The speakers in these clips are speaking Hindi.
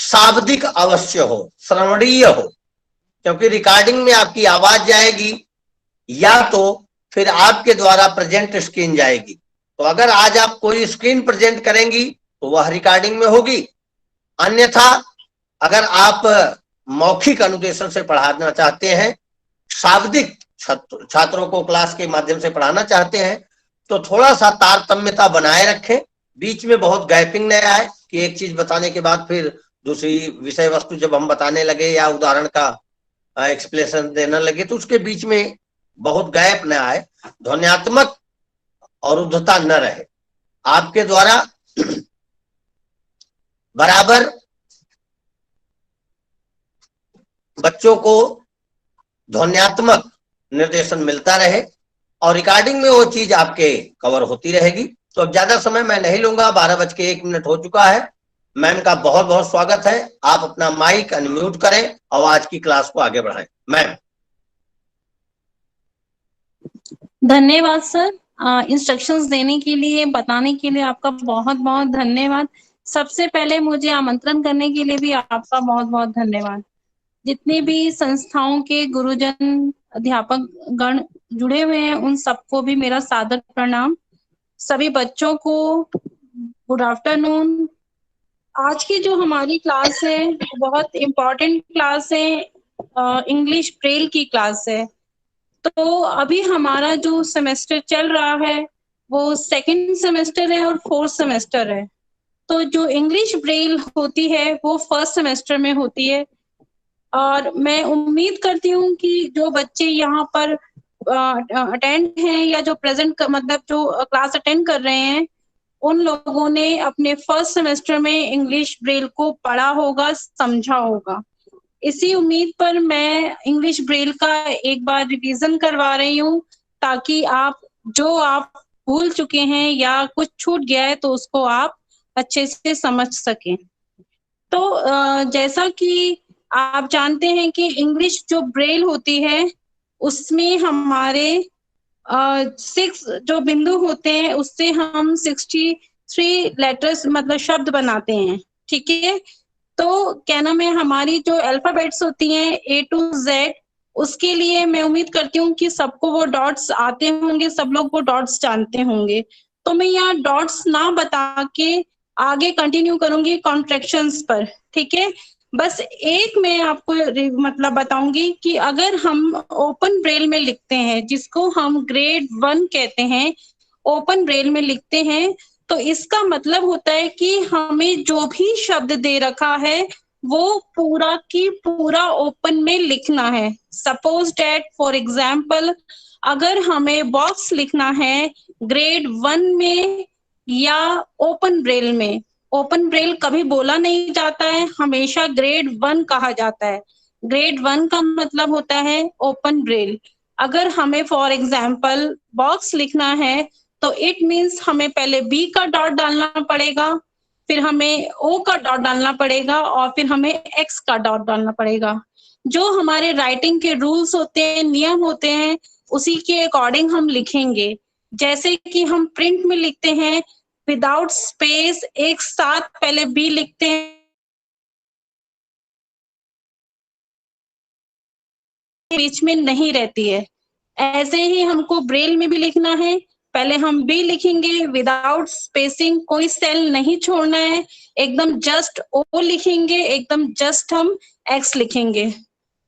शाब्दिक अवश्य हो, श्रवणीय हो, क्योंकि रिकॉर्डिंग में आपकी आवाज जाएगी या तो फिर आपके द्वारा प्रेजेंट स्क्रीन जाएगी। तो अगर आज आप कोई स्क्रीन प्रेजेंट करेंगी तो वह रिकॉर्डिंग में होगी, अन्यथा अगर आप मौखिक अनुदेशन से पढ़ाना चाहते हैं, शाब्दिक छात्रों को क्लास के माध्यम से पढ़ाना चाहते हैं, तो थोड़ा सा तारतम्यता बनाए रखें, बीच में बहुत गैपिंग न आए कि एक चीज बताने के बाद फिर दूसरी विषय वस्तु जब हम बताने लगे या उदाहरण का एक्सप्लेनेशन देने लगे तो उसके बीच में बहुत गैप न आए, ध्वन्यात्मक अवरुद्धता न रहे। आपके द्वारा बराबर बच्चों को ध्वन्यात्मक निर्देशन मिलता रहे और रिकॉर्डिंग में वो चीज आपके कवर होती रहेगी। तो अब ज्यादा समय मैं नहीं लूंगा, 12:01 हो चुका है। मैम का बहुत बहुत स्वागत है, आप अपना माइक अनम्यूट करें और आज की क्लास को आगे बढ़ाएं। मैम। धन्यवाद सर, इंस्ट्रक्शंस देने के लिए, बताने के लिए आपका बहुत बहुत धन्यवाद। सबसे पहले मुझे आमंत्रण करने के लिए भी आपका बहुत बहुत धन्यवाद। जितने भी संस्थाओं के गुरुजन अध्यापक गण जुड़े हुए हैं उन सबको भी मेरा सादर प्रणाम। सभी बच्चों को गुड आफ्टरनून। आज की जो हमारी क्लास है बहुत इम्पोर्टेंट क्लास है, इंग्लिश ब्रेल की क्लास है। तो अभी हमारा जो सेमेस्टर चल रहा है वो सेकंड सेमेस्टर है और फोर्थ सेमेस्टर है। तो जो इंग्लिश ब्रेल होती है वो फर्स्ट सेमेस्टर में होती है और मैं उम्मीद करती हूँ कि जो बच्चे यहाँ पर अटेंड हैं या जो प्रेजेंट मतलब जो क्लास अटेंड कर रहे हैं उन लोगों ने अपने फर्स्ट सेमेस्टर में इंग्लिश ब्रेल को पढ़ा होगा, समझा होगा। इसी उम्मीद पर मैं इंग्लिश ब्रेल का एक बार रिवीजन करवा रही हूँ ताकि आप भूल चुके हैं या कुछ छूट गया है तो उसको आप अच्छे से समझ सकें। तो जैसा कि आप जानते हैं कि इंग्लिश जो ब्रेल होती है उसमें हमारे 6 जो बिंदु होते हैं उससे हम 63 लेटर्स मतलब शब्द बनाते हैं, ठीक है। तो क्या नाम है, हमारी जो अल्फाबेट्स होती हैं A to Z, उसके लिए मैं उम्मीद करती हूँ कि सबको वो डॉट्स आते होंगे, सब लोग वो डॉट्स जानते होंगे। तो मैं यहाँ डॉट्स ना बता के आगे कंटिन्यू करूंगी कॉन्ट्रैक्शंस पर, ठीक है। बस एक मैं आपको मतलब बताऊंगी कि अगर हम ओपन ब्रेल में लिखते हैं, जिसको हम ग्रेड 1 कहते हैं, ओपन ब्रेल में लिखते हैं, तो इसका मतलब होता है कि हमें जो भी शब्द दे रखा है वो पूरा की पूरा ओपन में लिखना है। सपोज डैट फॉर एग्जाम्पल अगर हमें बॉक्स लिखना है ग्रेड 1 में या ओपन ब्रेल में, ओपन ब्रेल कभी बोला नहीं जाता है, हमेशा ग्रेड 1 कहा जाता है। ग्रेड 1 का मतलब होता है ओपन ब्रेल। अगर हमें फॉर एग्जाम्पल बॉक्स लिखना है तो इट मीन्स हमें पहले बी का डॉट डालना पड़ेगा, फिर हमें ओ का डॉट डालना पड़ेगा और फिर हमें एक्स का डॉट डालना पड़ेगा। जो हमारे राइटिंग के रूल्स होते हैं, नियम होते हैं, उसी के अकॉर्डिंग हम लिखेंगे। जैसे कि हम प्रिंट में लिखते हैं विदाउट स्पेस, एक साथ पहले बी लिखते हैं, बीच में नहीं रहती है। ऐसे ही हमको ब्रेल में भी लिखना है, पहले हम बी लिखेंगे विदाउट स्पेसिंग, कोई सेल नहीं छोड़ना है, एकदम जस्ट ओ लिखेंगे, एकदम जस्ट हम एक्स लिखेंगे।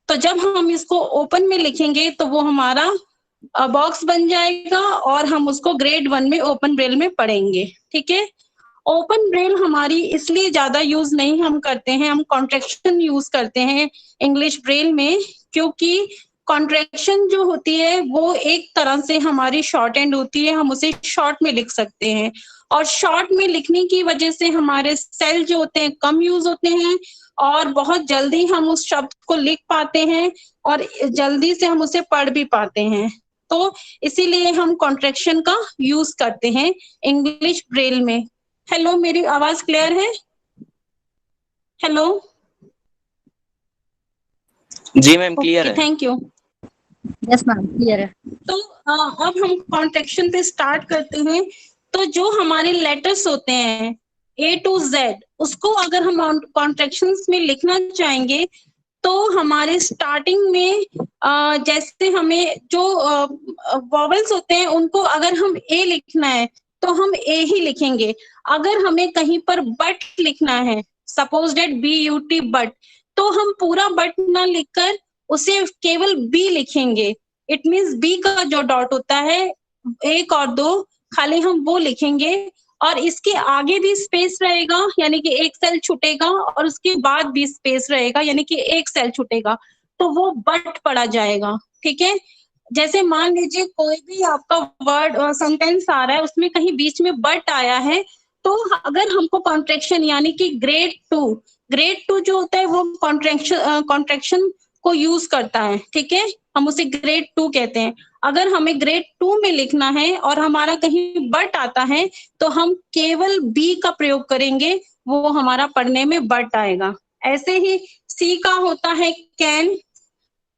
तो जब हम इसको ओपन में लिखेंगे तो वो हमारा बॉक्स बन जाएगा और हम उसको ग्रेड 1 में ओपन ब्रेल में पढ़ेंगे, ठीक है। ओपन ब्रेल हमारी इसलिए ज्यादा यूज नहीं हम करते हैं, हम कॉन्ट्रैक्शन यूज करते हैं इंग्लिश ब्रेल में, क्योंकि कॉन्ट्रैक्शन जो होती है वो एक तरह से हमारी शॉर्ट एंड होती है, हम उसे शॉर्ट में लिख सकते हैं और शॉर्ट में लिखने की वजह से हमारे सेल जो होते हैं कम यूज होते हैं और बहुत जल्दी हम उस शब्द को लिख पाते हैं और जल्दी से हम उसे पढ़ भी पाते हैं। तो इसीलिए हम कॉन्ट्रैक्शन का यूज करते हैं इंग्लिश ब्रेल में। हेलो, मेरी आवाज क्लियर है? हेलो जी मैम, क्लियर है। Thank you. Yes ma'am, clear है। तो अब हम कॉन्ट्रैक्शन पे स्टार्ट करते हैं। तो जो हमारे लेटर्स होते हैं A to Z, उसको अगर हम कॉन्ट्रैक्शंस में लिखना चाहेंगे तो हमारे स्टार्टिंग में जैसे हमें जो वॉवल्स होते हैं उनको अगर हम ए लिखना है तो हम ए ही लिखेंगे। अगर हमें कहीं पर बट लिखना है, सपोज डेट BUT बट, तो हम पूरा बट ना लिखकर उसे केवल बी लिखेंगे। इट मीन्स बी का जो डॉट होता है 1 और 2 खाली हम वो लिखेंगे और इसके आगे भी स्पेस रहेगा यानी कि एक सेल छूटेगा और उसके बाद भी स्पेस रहेगा यानी कि एक सेल छूटेगा, तो वो बट पढ़ा जाएगा। ठीक है, जैसे मान लीजिए कोई भी आपका वर्ड सेंटेंस आ रहा है, उसमें कहीं बीच में बट आया है, तो अगर हमको कॉन्ट्रैक्शन यानी कि ग्रेड टू जो होता है वो कॉन्ट्रैक्शन को यूज करता है। ठीक है, हम उसे ग्रेड 2 कहते हैं। अगर हमें ग्रेड 2 में लिखना है और हमारा कहीं बट आता है तो हम केवल बी का प्रयोग करेंगे, वो हमारा पढ़ने में बट आएगा। ऐसे ही सी का होता है कैन।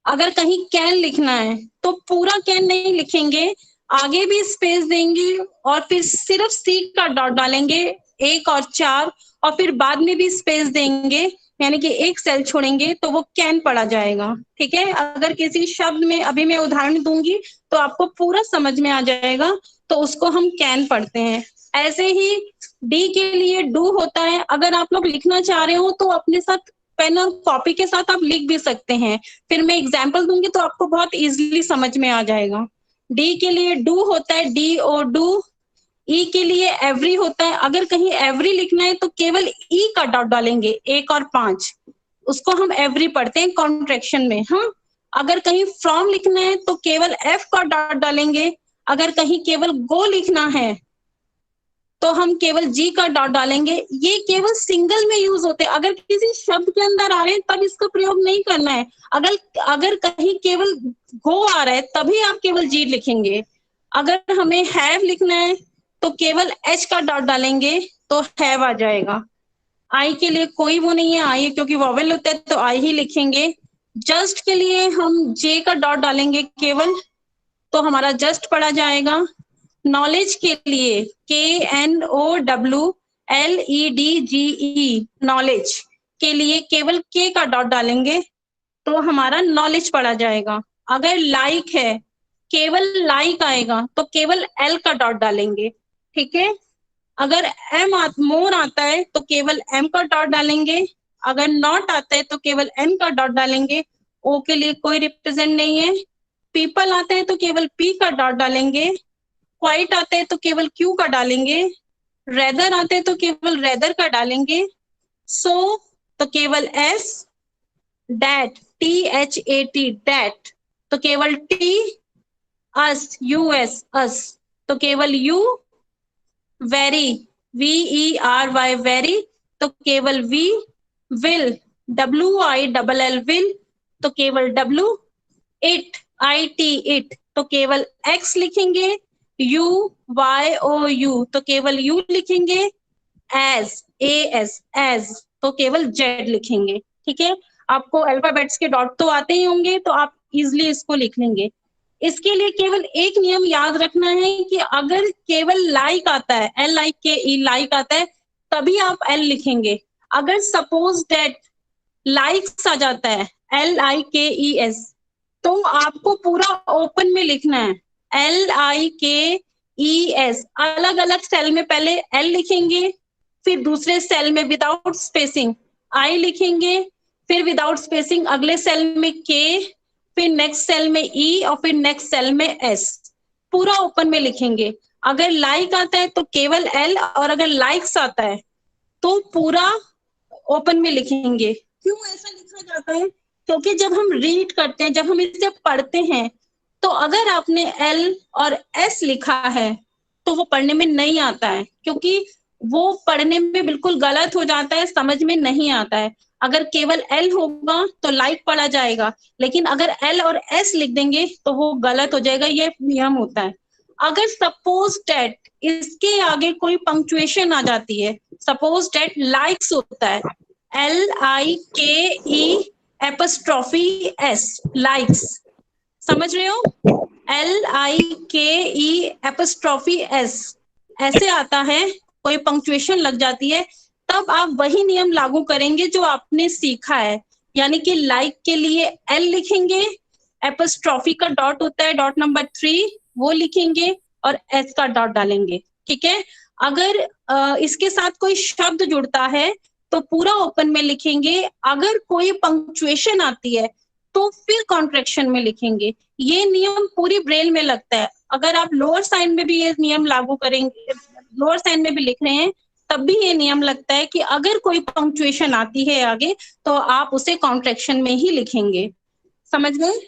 अगर कहीं कैन लिखना है तो पूरा कैन नहीं लिखेंगे, आगे भी स्पेस देंगे और फिर सिर्फ सी का डॉट डालेंगे 1 और 4 और फिर बाद में भी स्पेस देंगे यानी कि एक सेल छोड़ेंगे तो वो कैन पढ़ा जाएगा। ठीक है, अगर किसी शब्द में अभी मैं उदाहरण दूंगी तो आपको पूरा समझ में आ जाएगा, तो उसको हम कैन पढ़ते हैं। ऐसे ही डी के लिए डू होता है। अगर आप लोग लिखना चाह रहे हो तो अपने साथ पेन और कॉपी के साथ आप लिख भी सकते हैं, फिर मैं एग्जाम्पल दूंगी तो आपको बहुत इजीली समझ में आ जाएगा। डी के लिए डू होता है, DO डू। ई के लिए एवरी होता है। अगर कहीं एवरी लिखना है तो केवल ई का डॉट डालेंगे 1 और 5, उसको हम एवरी पढ़ते हैं कॉन्ट्रैक्शन में। हाँ, अगर कहीं फ्रॉम लिखना है तो केवल एफ का डॉट डालेंगे। अगर कहीं केवल गो लिखना है तो हम केवल जी का डॉट डालेंगे। ये केवल सिंगल में यूज होते हैं, अगर किसी शब्द के अंदर आ रहे हैं तब इसका प्रयोग नहीं करना है। अगर कहीं केवल गो आ रहा है तभी आप केवल जी लिखेंगे। अगर हमें हैव लिखना है तो केवल एच का डॉट डालेंगे तो हैव आ जाएगा। आई के लिए कोई वो नहीं है, आई क्योंकि वॉवेल होता है तो आई ही लिखेंगे। जस्ट के लिए हम जे का डॉट डालेंगे केवल, तो हमारा जस्ट पढ़ा जाएगा। नॉलेज के लिए KNOWLEDGE नॉलेज के लिए केवल के का डॉट डालेंगे तो हमारा नॉलेज पढ़ा जाएगा। अगर लाइक है केवल लाइक आएगा तो केवल एल का डॉट डालेंगे। ठीक है, अगर मोर आता है तो केवल एम का डॉट डालेंगे। अगर नॉट आता है तो केवल एन का डॉट डालेंगे, ओ के लिए कोई रिप्रेजेंट नहीं है। पीपल आता है तो केवल पी का डॉट डालेंगे। क्वाइट आते हैं तो केवल क्यू का डालेंगे। रेदर आते हैं तो केवल रेदर का डालेंगे। सो तो केवल एस। डैट THAT डैट तो केवल टी। अस US अस तो केवल यू। वेरी VERY वेरी तो केवल वी। विल WILL विल तो केवल डब्ल्यू। इट IT इट तो केवल एक्स लिखेंगे। UYOU तो केवल यू लिखेंगे। एज एज तो केवल जेड लिखेंगे। ठीक है, आपको अल्फाबेट्स के डॉट तो आते ही होंगे तो आप इजिली इसको लिख लेंगे। इसके लिए केवल एक नियम याद रखना है कि अगर केवल लाइक आता है LIKE लाइक आता है तभी आप एल लिखेंगे। अगर सपोज डेट लाइक्स आ जाता है LIKES तो आपको पूरा ओपन में लिखना है LIKES। अलग अलग सेल में पहले एल लिखेंगे, फिर दूसरे सेल में विदाउट स्पेसिंग आई लिखेंगे, फिर विदाउट स्पेसिंग अगले सेल में के, फिर नेक्स्ट सेल में ई और फिर नेक्स्ट सेल में एस। पूरा ओपन में लिखेंगे। अगर लाइक आता है तो केवल एल और अगर लाइक्स आता है तो पूरा ओपन में लिखेंगे। क्यों ऐसा लिखा जाता है? क्योंकि जब हम रीड करते हैं, जब हम इसे पढ़ते हैं तो अगर आपने एल और एस लिखा है तो वो पढ़ने में नहीं आता है, क्योंकि वो पढ़ने में बिल्कुल गलत हो जाता है, समझ में नहीं आता है। अगर केवल एल होगा तो लाइक पढ़ा जाएगा, लेकिन अगर एल और एस लिख देंगे तो वो गलत हो जाएगा। ये नियम होता है। अगर सपोज डेट इसके आगे कोई पंक्चुएशन आ जाती है, सपोज डेट लाइक्स होता है LIKE' लाइक्स, समझ रहे हो? LIKE' ऐसे आता है कोई पंक्चुएशन लग जाती है, तब आप वही नियम लागू करेंगे जो आपने सीखा है। यानी कि लाइक के लिए एल लिखेंगे, एपोस्ट्रोफी का डॉट होता है डॉट नंबर 3 वो लिखेंगे और एस का डॉट डालेंगे। ठीक है, अगर इसके साथ कोई शब्द जुड़ता है तो पूरा ओपन में लिखेंगे, अगर कोई पंक्चुएशन आती है तो फिर कॉन्ट्रैक्शन में लिखेंगे। ये नियम पूरी ब्रेल में लगता है। अगर आप लोअर साइन में भी ये नियम लागू करेंगे, लोअर साइन में भी लिख रहे हैं, तब भी ये नियम लगता है कि अगर कोई पंक्चुएशन आती है आगे तो आप उसे कॉन्ट्रैक्शन में ही लिखेंगे। समझ गए?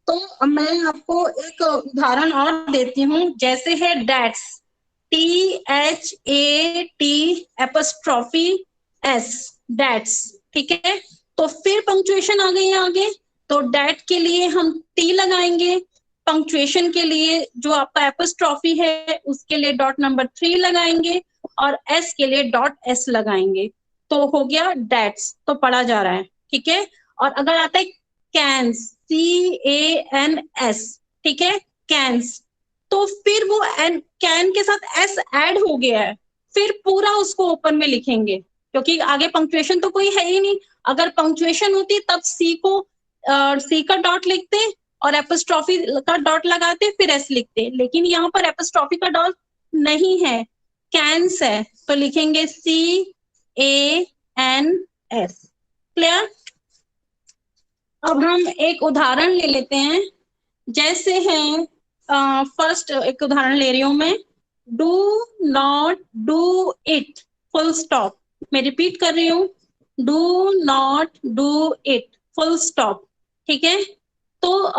तो मैं आपको एक उदाहरण और देती हूँ, जैसे है that's, THAT apostrophe S, that's. ठीक है, तो फिर पंक्चुएशन आ गई आगे, तो डैट के लिए हम T लगाएंगे, पंक्चुएशन के लिए जो आपका एपोस्ट्रोफी है उसके लिए डॉट नंबर 3 लगाएंगे और S के लिए डॉट S लगाएंगे, तो हो गया डैट्स, तो पढ़ा जा रहा है। ठीक है, और अगर आता है कैंस, CANS, ठीक है, कैंस, तो फिर वो कैन के साथ S ऐड हो गया है, फिर पूरा उसको ओपन में लिखेंगे क्योंकि आगे पंक्चुएशन तो कोई है ही नहीं। अगर पंक्चुएशन होती तब C का डॉट लिखते और एपोस्ट्रोफी का डॉट लगाते फिर S लिखते, लेकिन यहाँ पर एपोस्ट्रोफी का डॉट नहीं है, कैंस है, तो लिखेंगे CANS। क्लियर? अब हम एक उदाहरण ले लेते हैं, जैसे है फर्स्ट एक उदाहरण ले रही हूं मैं, do not do it full stop. मैं रिपीट कर रही हूँ, do not do it full stop. ठीक है, तो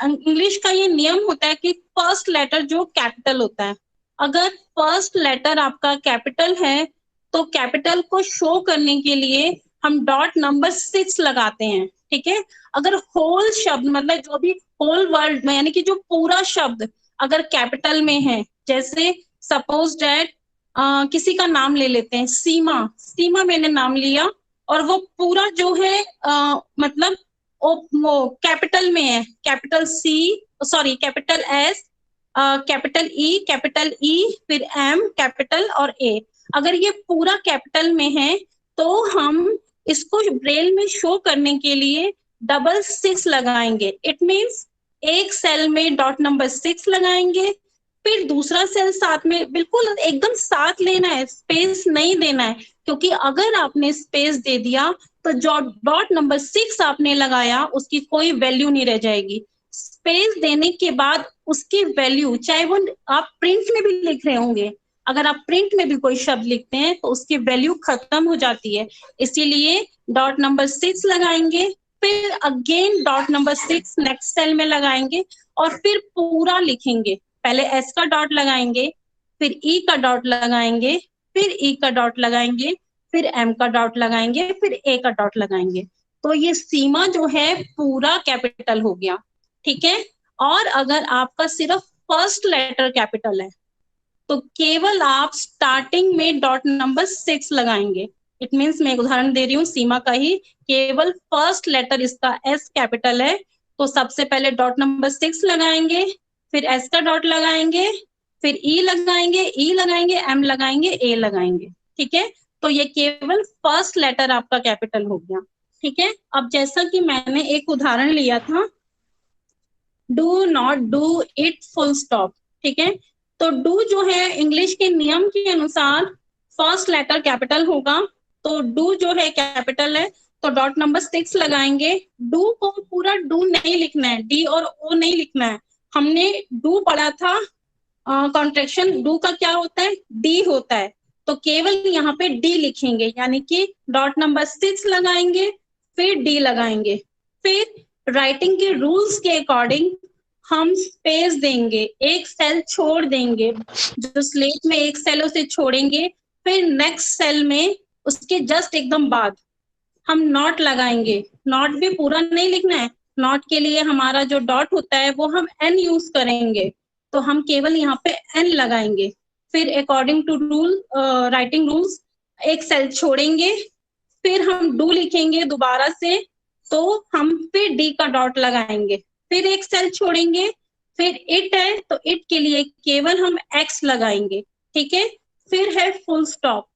इंग्लिश का ये नियम होता है कि फर्स्ट लेटर जो कैपिटल होता है, अगर फर्स्ट लेटर आपका कैपिटल है तो कैपिटल को शो करने के लिए हम डॉट नंबर 6 लगाते हैं। ठीक है, अगर होल शब्द मतलब जो भी होल वर्ड में यानी कि जो पूरा शब्द अगर कैपिटल में है, जैसे सपोज डैट किसी का नाम ले लेते हैं, सीमा मैंने नाम लिया और वो पूरा जो है मतलब वो कैपिटल में है, capital capital S, capital E, फिर M, कैपिटल और A। अगर ये पूरा कैपिटल में है तो हम इसको ब्रेल में शो करने के लिए 6 लगाएंगे। इट मीन्स एक सेल में डॉट नंबर 6 लगाएंगे, फिर दूसरा सेल साथ में, बिल्कुल एकदम साथ लेना है, स्पेस नहीं देना है, क्योंकि अगर आपने स्पेस दे दिया तो जो डॉट नंबर 6 आपने लगाया उसकी कोई वैल्यू नहीं रह जाएगी। स्पेस देने के बाद उसकी वैल्यू, चाहे वो आप प्रिंट में भी लिख रहे होंगे, अगर आप प्रिंट में भी कोई शब्द लिखते हैं तो उसकी वैल्यू खत्म हो जाती है, इसीलिए डॉट नंबर 6 लगाएंगे, फिर again dot number 6 next cell में लगाएंगे और फिर पूरा लिखेंगे। पहले S का डॉट लगाएंगे, फिर E का डॉट लगाएंगे, फिर E का डॉट लगाएंगे, फिर M का डॉट लगाएंगे, फिर A का डॉट लगाएंगे, तो ये सीमा जो है पूरा कैपिटल हो गया। ठीक है, और अगर आपका सिर्फ फर्स्ट लेटर कैपिटल है तो केवल आप स्टार्टिंग में डॉट नंबर 6 लगाएंगे। इट मीन्स मैं एक उदाहरण दे रही हूँ सीमा का ही, केवल फर्स्ट लेटर इसका S कैपिटल है तो सबसे पहले डॉट नंबर 6 लगाएंगे, फिर S का डॉट लगाएंगे, फिर E लगाएंगे, M लगाएंगे, A लगाएंगे। ठीक है, तो ये केवल फर्स्ट लेटर आपका कैपिटल हो गया। ठीक है, अब जैसा कि मैंने एक उदाहरण लिया था, do not do it full stop. ठीक है, तो डू जो है इंग्लिश के नियम के अनुसार फर्स्ट लेटर कैपिटल होगा, तो डू जो है कैपिटल है तो डॉट नंबर 6 लगाएंगे। डू को पूरा डू नहीं लिखना है, डी और ओ नहीं लिखना है। हमने डू पढ़ा था कॉन्ट्रैक्शन, डू का क्या होता है, डी होता है, तो केवल यहाँ पे डी लिखेंगे, यानी कि डॉट नंबर 6 लगाएंगे, फिर डी लगाएंगे, फिर राइटिंग के रूल्स के अकॉर्डिंग हम स्पेस देंगे, एक सेल छोड़ देंगे, जो स्लेट में एक सेल उसे छोड़ेंगे, फिर नेक्स्ट सेल में उसके जस्ट एकदम बाद हम नॉट लगाएंगे। नॉट भी पूरा नहीं लिखना है, नॉट के लिए हमारा जो डॉट होता है वो हम एन यूज करेंगे, तो हम केवल यहाँ पे एन लगाएंगे, फिर according to rule writing rules एक सेल छोड़ेंगे, फिर हम डू लिखेंगे दोबारा से, तो हम फिर डी का डॉट लगाएंगे, फिर एक सेल छोड़ेंगे, फिर इट है तो इट के लिए केवल हम एक्स लगाएंगे। ठीक है, फिर है फुल स्टॉप।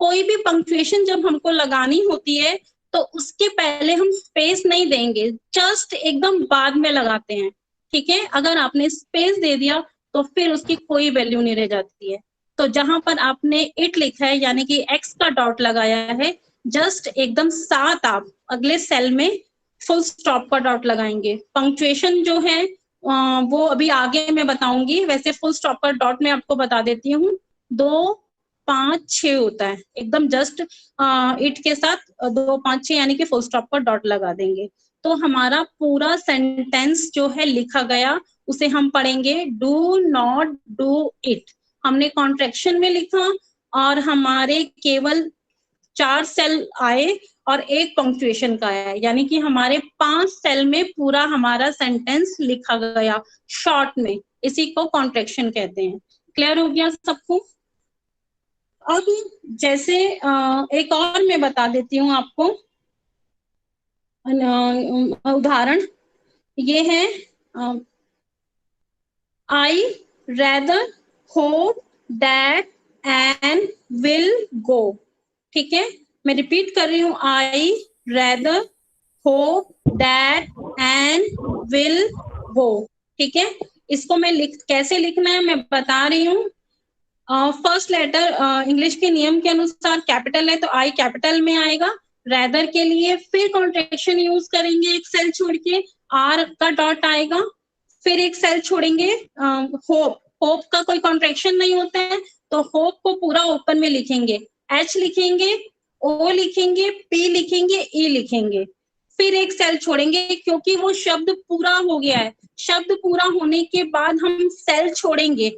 कोई भी पंक्चुएशन जब हमको लगानी होती है तो उसके पहले हम स्पेस नहीं देंगे, जस्ट एकदम बाद में लगाते हैं, ठीक है। अगर आपने स्पेस दे दिया तो फिर उसकी कोई वैल्यू नहीं रह जाती है। तो जहां पर आपने इट लिखा है यानी कि एक्स का डॉट लगाया है, जस्ट एकदम साथ आप अगले सेल में फुल स्टॉप का डॉट लगाएंगे। पंक्चुएशन जो है वो अभी आगे मैं बताऊंगी, वैसे फुल स्टॉप का डॉट मैं आपको बता देती हूँ। 2 5 6 होता है, एकदम जस्ट इट के साथ 2 5 6 यानी कि फुल स्टॉप का डॉट लगा देंगे। तो हमारा पूरा सेंटेंस जो है लिखा गया, उसे हम पढ़ेंगे डू नॉट डू इट। हमने कॉन्ट्रैक्शन में लिखा और हमारे केवल 4 सेल आए और एक पंक्चुएशन का आया, यानी कि हमारे 5 सेल में पूरा हमारा सेंटेंस लिखा गया शॉर्ट में। इसी को कॉन्ट्रैक्शन कहते हैं। क्लियर हो गया सबको? अब जैसे एक और मैं बता देती हूँ आपको उदाहरण। ये है आई rather hope that and will go, ठीक है। मैं रिपीट कर रही हूँ, आई rather hope that and will go, ठीक है। इसको मैं कैसे लिखना है मैं बता रही हूँ। फर्स्ट लेटर इंग्लिश के नियम के अनुसार कैपिटल है तो आई कैपिटल में आएगा रेदर के लिए, फिर कॉन्ट्रैक्शन यूज करेंगे, एक सेल छोड़ के आर का डॉट आएगा, फिर एक सेल छोड़ेंगे होप। होप का कोई कॉन्ट्रैक्शन नहीं होता है तो होप को पूरा ओपन में लिखेंगे, एच लिखेंगे, ओ लिखेंगे, पी लिखेंगे, ई लिखेंगे, फिर एक सेल छोड़ेंगे क्योंकि वो शब्द पूरा हो गया है। शब्द पूरा होने के बाद हम सेल छोड़ेंगे,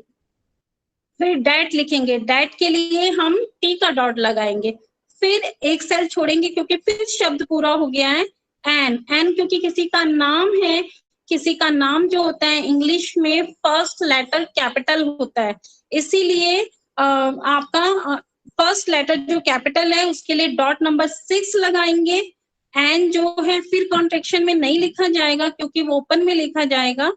फिर डैट लिखेंगे, डैट के लिए हम टी का डॉट लगाएंगे, फिर एक सेल छोड़ेंगे क्योंकि फिर शब्द पूरा हो गया है। एन क्योंकि किसी का नाम है, किसी का नाम जो होता है इंग्लिश में फर्स्ट लेटर कैपिटल होता है, इसीलिए आपका फर्स्ट लेटर जो कैपिटल है उसके लिए डॉट नंबर 6 लगाएंगे। एन जो है फिर कॉन्ट्रैक्शन में नहीं लिखा जाएगा क्योंकि वो ओपन में लिखा जाएगा,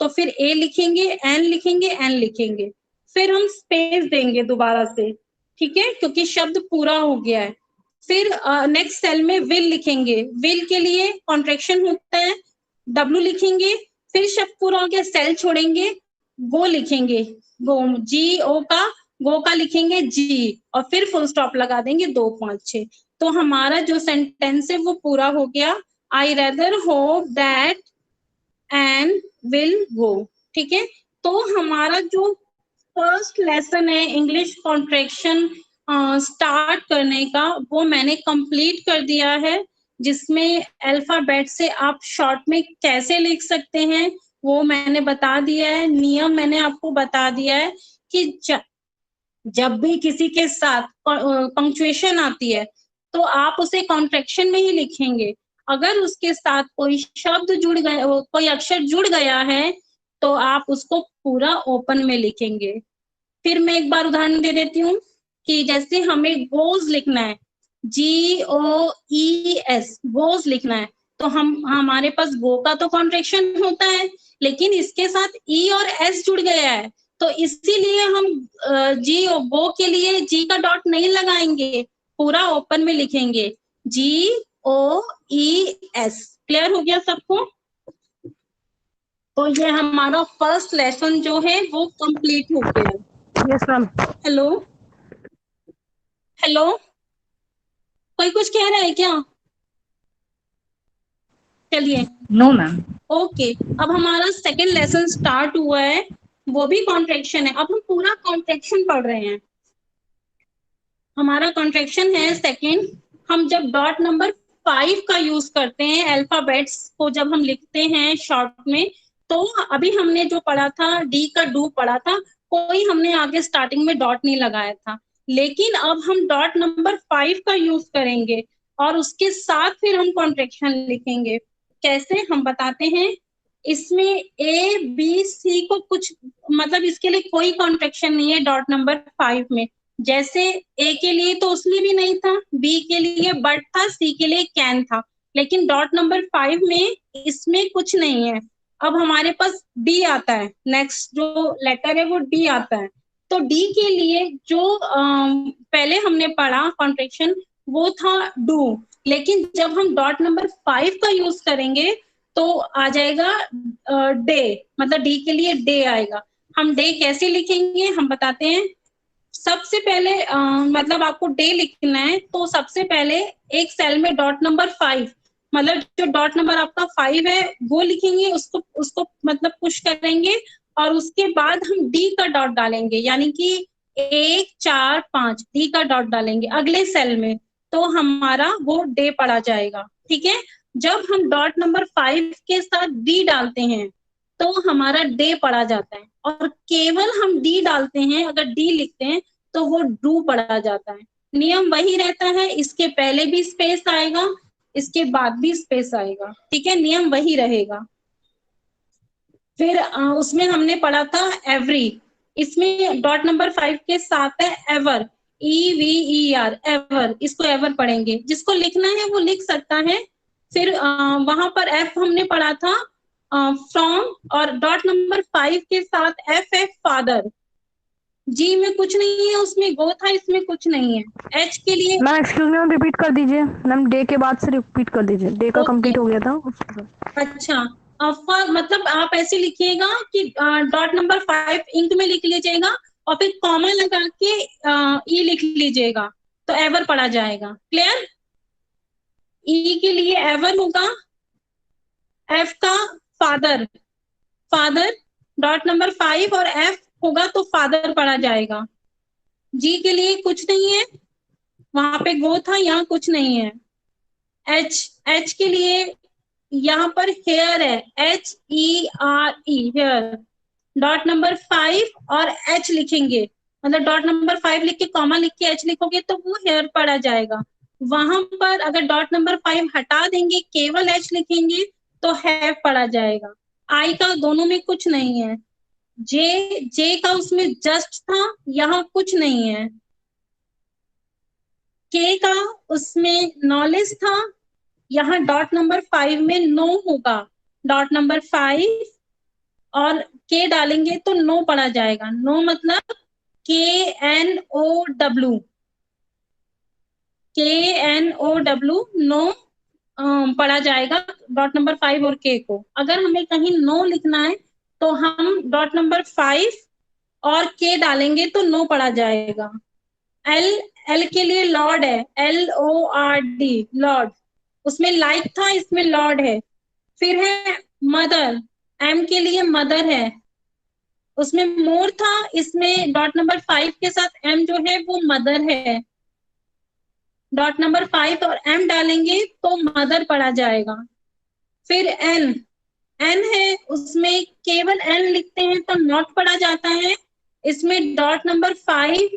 तो फिर ए लिखेंगे, एन लिखेंगे, एन लिखेंगे, फिर हम स्पेस देंगे दोबारा से, ठीक है, क्योंकि शब्द पूरा हो गया है। फिर नेक्स्ट सेल में विल लिखेंगे, विल के लिए कॉन्ट्रैक्शन होता है, डब्ल्यू लिखेंगे, फिर शब्द पूरा हो गया, सेल छोड़ेंगे, गो लिखेंगे, गो जी ओ का, गो का लिखेंगे जी, और फिर फुल स्टॉप लगा देंगे 2 5 6। तो हमारा जो सेंटेंस है वो पूरा हो गया, आई rather hope that and will go, ठीक है। तो हमारा जो फर्स्ट लेसन है इंग्लिश कॉन्ट्रैक्शन स्टार्ट करने का, वो मैंने कंप्लीट कर दिया है, जिसमें अल्फाबेट से आप शॉर्ट में कैसे लिख सकते हैं वो मैंने बता दिया है। नियम मैंने आपको बता दिया है कि जब भी किसी के साथ पंक्चुएशन आती है तो आप उसे कॉन्ट्रैक्शन में ही लिखेंगे। अगर उसके साथ कोई शब्द जुड़ गया, कोई अक्षर जुड़ गया है तो आप उसको पूरा ओपन में लिखेंगे। फिर मैं एक बार उदाहरण दे देती हूँ कि जैसे हमें गोज लिखना है, GOES, गोज लिखना है, तो हमारे पास गो का तो कॉन्ट्रैक्शन होता है लेकिन इसके साथ ई और एस जुड़ गया है, तो इसीलिए हम जी गो के लिए जी का डॉट नहीं लगाएंगे, पूरा ओपन में लिखेंगे GOES। क्लियर हो गया सबको? तो ये हमारा फर्स्ट लेसन जो है वो कंप्लीट हो गया। Yes ma'am. हेलो हेलो, कोई कुछ कह रहा है क्या? चलिए, नो मैम। ओके। अब हमारा सेकंड लेसन स्टार्ट हुआ है, वो भी कॉन्ट्रैक्शन है। अब हम पूरा कॉन्ट्रैक्शन पढ़ रहे हैं। हमारा कॉन्ट्रैक्शन है सेकंड। हम जब डॉट नंबर 5 का यूज करते हैं अल्फाबेट्स को, जब हम लिखते हैं शॉर्ट में, तो अभी हमने जो पढ़ा था डी का डू पढ़ा था, कोई हमने आगे स्टार्टिंग में डॉट नहीं लगाया था, लेकिन अब हम डॉट नंबर 5 का यूज करेंगे और उसके साथ फिर हम कॉन्ट्रैक्शन लिखेंगे। कैसे हम बताते हैं। इसमें ए बी सी को कुछ मतलब इसके लिए कोई कॉन्ट्रैक्शन नहीं है डॉट नंबर 5 में। जैसे ए के लिए तो उसमें भी नहीं था, बी के लिए बट था, सी के लिए कैन था, लेकिन डॉट नंबर 5 में इसमें कुछ नहीं है। अब हमारे पास डी आता है, नेक्स्ट जो लेटर है वो डी आता है, तो डी के लिए जो पहले हमने पढ़ा कॉन्ट्रैक्शन वो था डू, लेकिन जब हम डॉट नंबर 5 का यूज करेंगे तो आ जाएगा डे, मतलब डी के लिए डे आएगा। हम डे कैसे लिखेंगे हम बताते हैं। सबसे पहले मतलब आपको डे लिखना है तो सबसे पहले एक सेल में डॉट नंबर 5, मतलब जो डॉट नंबर आपका 5 है वो लिखेंगे, उसको मतलब पुश करेंगे और उसके बाद हम डी का डॉट डालेंगे, यानी कि 1 4 5 डी का डॉट डालेंगे अगले सेल में, तो हमारा वो डे पढ़ा जाएगा। ठीक है, जब हम डॉट नंबर 5 के साथ डी डालते हैं तो हमारा डे पढ़ा जाता है, और केवल हम डी डालते हैं, अगर डी लिखते हैं तो वो डू पढ़ा जाता है। नियम वही रहता है, इसके पहले भी स्पेस आएगा, इसके बाद भी स्पेस आएगा। ठीक है, नियम वही रहेगा। फिर उसमें हमने पढ़ा था एवरी, इसमें डॉट नंबर 5 के साथ है एवर, EVER एवर, इसको एवर पढ़ेंगे, जिसको लिखना है वो लिख सकता है। फिर वहां पर एफ हमने पढ़ा था फ्रॉम, और डॉट नंबर 5 के साथ एफ फादर। जी में कुछ नहीं है, उसमें गो था, इसमें कुछ नहीं है। एच के लिए मैम एक्सक्यूज मी, रिपीट कर दीजिए मैम, डे के बाद से रिपीट कर दीजिए, डे का कंप्लीट हो गया था उसके बाद। अच्छा, मतलब आप ऐसे लिखिएगा कि डॉट नंबर 5 इंक में लिख लीजिएगा और फिर कॉमा लगा के ई लिख लीजिएगा, तो एवर पढ़ा जाएगा। क्लियर? ई के लिए एवर होगा, एफ का फादर, फादर डॉट नंबर 5 और एफ होगा तो फादर पढ़ा जाएगा। जी के लिए कुछ नहीं है, वहां पे गो था, यहाँ कुछ नहीं है। एच के लिए यहाँ पर हेयर है, HERE हेयर, डॉट नंबर 5 और एच लिखेंगे, मतलब डॉट नंबर 5 लिख के कॉमा लिख के एच लिखोगे तो वो हेयर पढ़ा जाएगा। वहां पर अगर डॉट नंबर 5 हटा देंगे, केवल एच लिखेंगे तो हैव पढ़ा जाएगा। आई का दोनों में कुछ नहीं है, जे का उसमें जस्ट था, यहाँ कुछ नहीं है। के का उसमें नॉलेज था, यहाँ डॉट नंबर 5 में नो होगा, डॉट नंबर 5 और के डालेंगे तो नो पढ़ा जाएगा। नो मतलब KNOW, KNOW नो पढ़ा जाएगा डॉट नंबर 5 और के को। अगर हमें कहीं नो लिखना है तो हम डॉट नंबर 5 और के डालेंगे तो नो पढ़ा जाएगा। एल के लिए लॉर्ड है, LORD लॉर्ड, उसमें लाइक था, इसमें लॉर्ड है। फिर है मदर, एम के लिए मदर है, उसमें मोर था, इसमें डॉट नंबर 5 के साथ एम जो है वो मदर है, डॉट नंबर 5 और एम डालेंगे तो मदर पढ़ा जाएगा। फिर एन है, उसमें केवल एन लिखते हैं तो नॉट पढ़ा जाता है, इसमें डॉट नंबर 5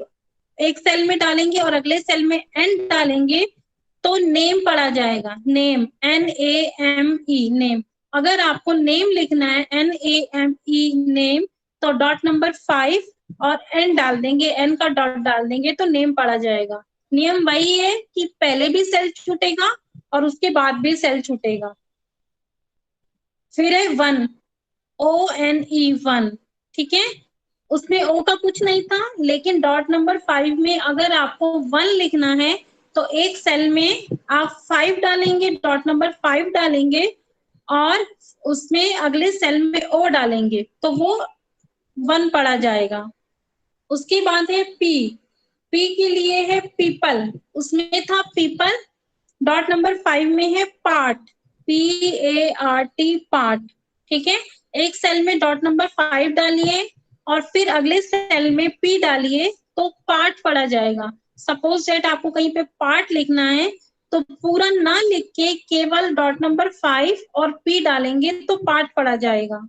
एक सेल में डालेंगे और अगले सेल में एन डालेंगे तो नेम पढ़ा जाएगा। नेम NAME नेम, अगर आपको नेम लिखना है NAME नेम तो डॉट नंबर 5 और एन डाल देंगे, एन का डॉट डाल देंगे तो नेम पढ़ा जाएगा। नियम वही है कि पहले भी सेल छूटेगा और उसके बाद भी सेल छूटेगा। फिर है वन, ONE वन, ठीक है, उसमें ओ का कुछ नहीं था, लेकिन डॉट नंबर 5 में अगर आपको 1 लिखना है तो एक सेल में आप 5 डालेंगे, डॉट नंबर 5 डालेंगे और उसमें अगले सेल में ओ डालेंगे तो वो 1 पढ़ा जाएगा। उसके बाद है पी के लिए है पीपल, उसमें था पीपल, डॉट नंबर 5 में है पार्ट, PART पार्ट, ठीक है, एक सेल में डॉट नंबर 5 डालिए और फिर अगले सेल में पी डालिए तो पार्ट पढ़ा जाएगा। सपोज दैट आपको कहीं पे पार्ट लिखना है तो पूरा ना लिख के केवल डॉट नंबर 5 और पी डालेंगे तो पार्ट पढ़ा जाएगा।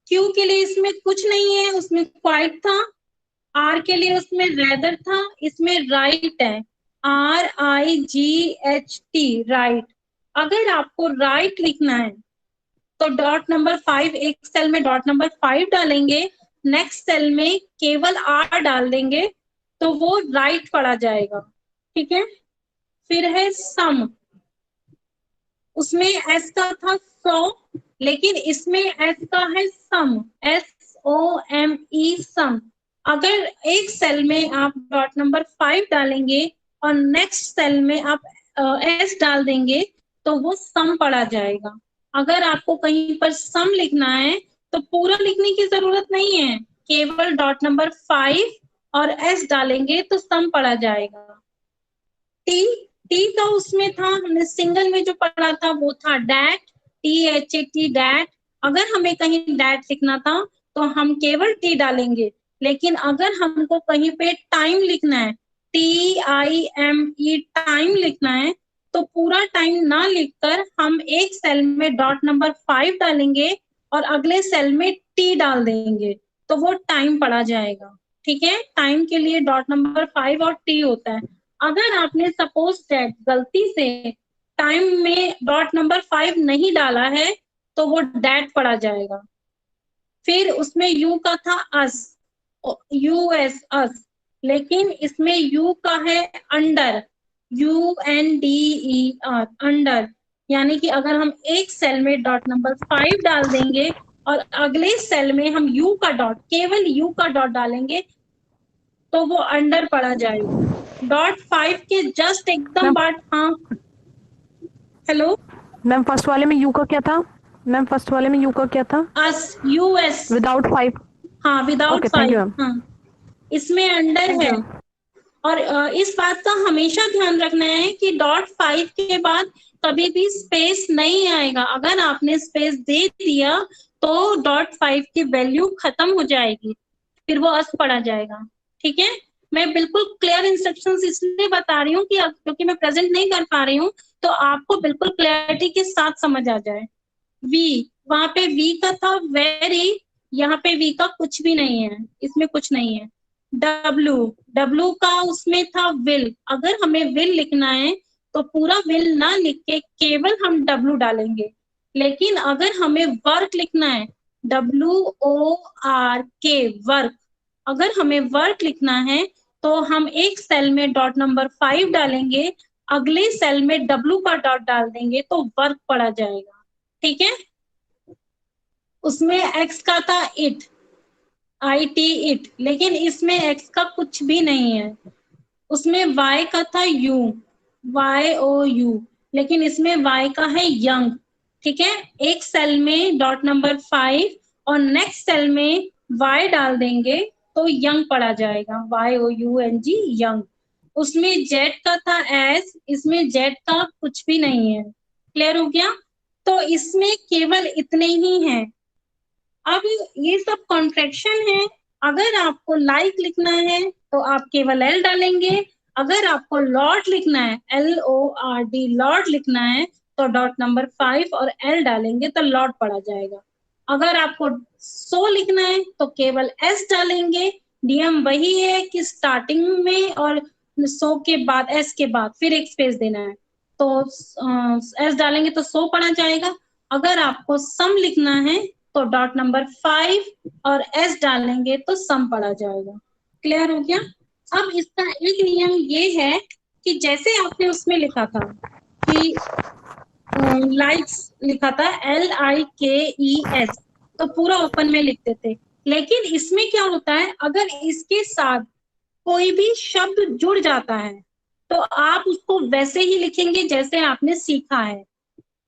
क्यू के लिए इसमें कुछ नहीं है, उसमें क्वाइट था। आर के लिए उसमें रेदर था, इसमें राइट है, RIGHT राइट। अगर आपको राइट लिखना है तो डॉट नंबर 5 एक सेल में डॉट नंबर 5 डालेंगे, नेक्स्ट सेल में केवल R डाल देंगे तो वो राइट पढ़ा जाएगा। ठीक है, फिर है सम, उसमें एस का था सो, लेकिन इसमें एस का है सम, SOME सम। अगर एक सेल में आप डॉट नंबर 5 डालेंगे और नेक्स्ट सेल में आप एस डाल देंगे तो वो सम पढ़ा जाएगा। अगर आपको कहीं पर सम लिखना है तो पूरा लिखने की जरूरत नहीं है, केवल डॉट नंबर 5 और एस डालेंगे तो सम पढ़ा जाएगा। टी का उसमें था, हमने सिंगल में जो पढ़ा था वो था डैट, THAT डैट। अगर हमें कहीं डैट लिखना था तो हम केवल टी डालेंगे, लेकिन अगर हमको कहीं पे टाइम लिखना है, TIME टाइम लिखना है, तो पूरा टाइम ना लिखकर हम एक सेल में डॉट नंबर 5 डालेंगे और अगले सेल में टी डाल देंगे तो वो टाइम पढ़ा जाएगा। ठीक है, टाइम के लिए डॉट नंबर 5 और टी होता है। अगर आपने सपोज दैट गलती से टाइम में डॉट नंबर 5 नहीं डाला है तो वो डैट पढ़ा जाएगा। फिर उसमें यू का था अस, US अस, लेकिन इसमें यू का है अंडर, UNDER अंडर, यानी कि अगर हम एक सेल में डॉट नंबर 5 डाल देंगे और अगले सेल में हम यू का डॉट, केवल यू का डॉट डालेंगे तो वो अंडर पढ़ा जाएगा। डॉट 5 के जस्ट एकदम बाद, हाँ हेलो मैम फर्स्ट वाले में यू का क्या था? मैम फर्स्ट वाले में यू का क्या था? अस, US, विदाउट 5। हाँ विदाउट Okay, thank you, 5, हाँ इसमें अंडर है। और इस बात का हमेशा ध्यान रखना है कि डॉट 5 के बाद कभी भी स्पेस नहीं आएगा। अगर आपने स्पेस दे दिया तो डॉट 5 की वैल्यू खत्म हो जाएगी, फिर वो अस पढ़ा जाएगा। ठीक है, मैं बिल्कुल क्लियर इंस्ट्रक्शंस इसलिए बता रही हूँ कि क्योंकि मैं प्रेजेंट नहीं कर पा रही हूँ तो आपको बिल्कुल क्लैरिटी के साथ समझ आ जाए। वी, वहां पे वी का था वेरी, यहाँ पे वी का कुछ भी नहीं है, इसमें कुछ नहीं है। डब्लू का उसमें था विल, अगर हमें विल लिखना है तो पूरा विल ना लिख के केवल हम डब्लू डालेंगे, लेकिन अगर हमें वर्क लिखना है, WORK वर्क, अगर हमें वर्क लिखना है तो हम एक सेल में डॉट नंबर 5 डालेंगे, अगले सेल में डब्लू का डॉट डाल देंगे तो वर्क पढ़ा जाएगा। ठीक है, उसमें एक्स का था इट, IT इट, लेकिन इसमें एक्स का कुछ भी नहीं है। उसमें वाई का था यू, YOU, लेकिन इसमें वाई का है यंग। ठीक है, एक सेल में डॉट नंबर 5 और नेक्स्ट सेल में वाई डाल देंगे तो यंग पढ़ा जाएगा, YOUNG यंग। उसमें जेड का था एस, इसमें जेड का कुछ भी नहीं है। क्लियर हो गया? तो इसमें केवल इतने ही हैं। अब ये सब कॉन्ट्रैक्शन है। अगर आपको लाइक लिखना है तो आप केवल एल डालेंगे, अगर आपको लॉर्ड लिखना है, LORD लॉर्ड लिखना है तो डॉट नंबर 5 और एल डालेंगे तो लॉर्ड पढ़ा जाएगा। अगर आपको सो लिखना है तो केवल एस डालेंगे। नियम वही है कि स्टार्टिंग में और सो के बाद, एस के बाद फिर एक स्पेस देना है, तो एस डालेंगे तो सो पढ़ा जाएगा। अगर आपको सम लिखना है तो डॉट नंबर 5 और एस डालेंगे तो सम पढ़ा जाएगा। क्लियर हो गया? अब इसका एक नियम ये है कि जैसे आपने उसमें लिखा था कि लाइक्स लिखा था LIKES, तो पूरा ओपन में लिखते थे, लेकिन इसमें क्या होता है, अगर इसके साथ कोई भी शब्द जुड़ जाता है तो आप उसको वैसे ही लिखेंगे जैसे आपने सीखा है।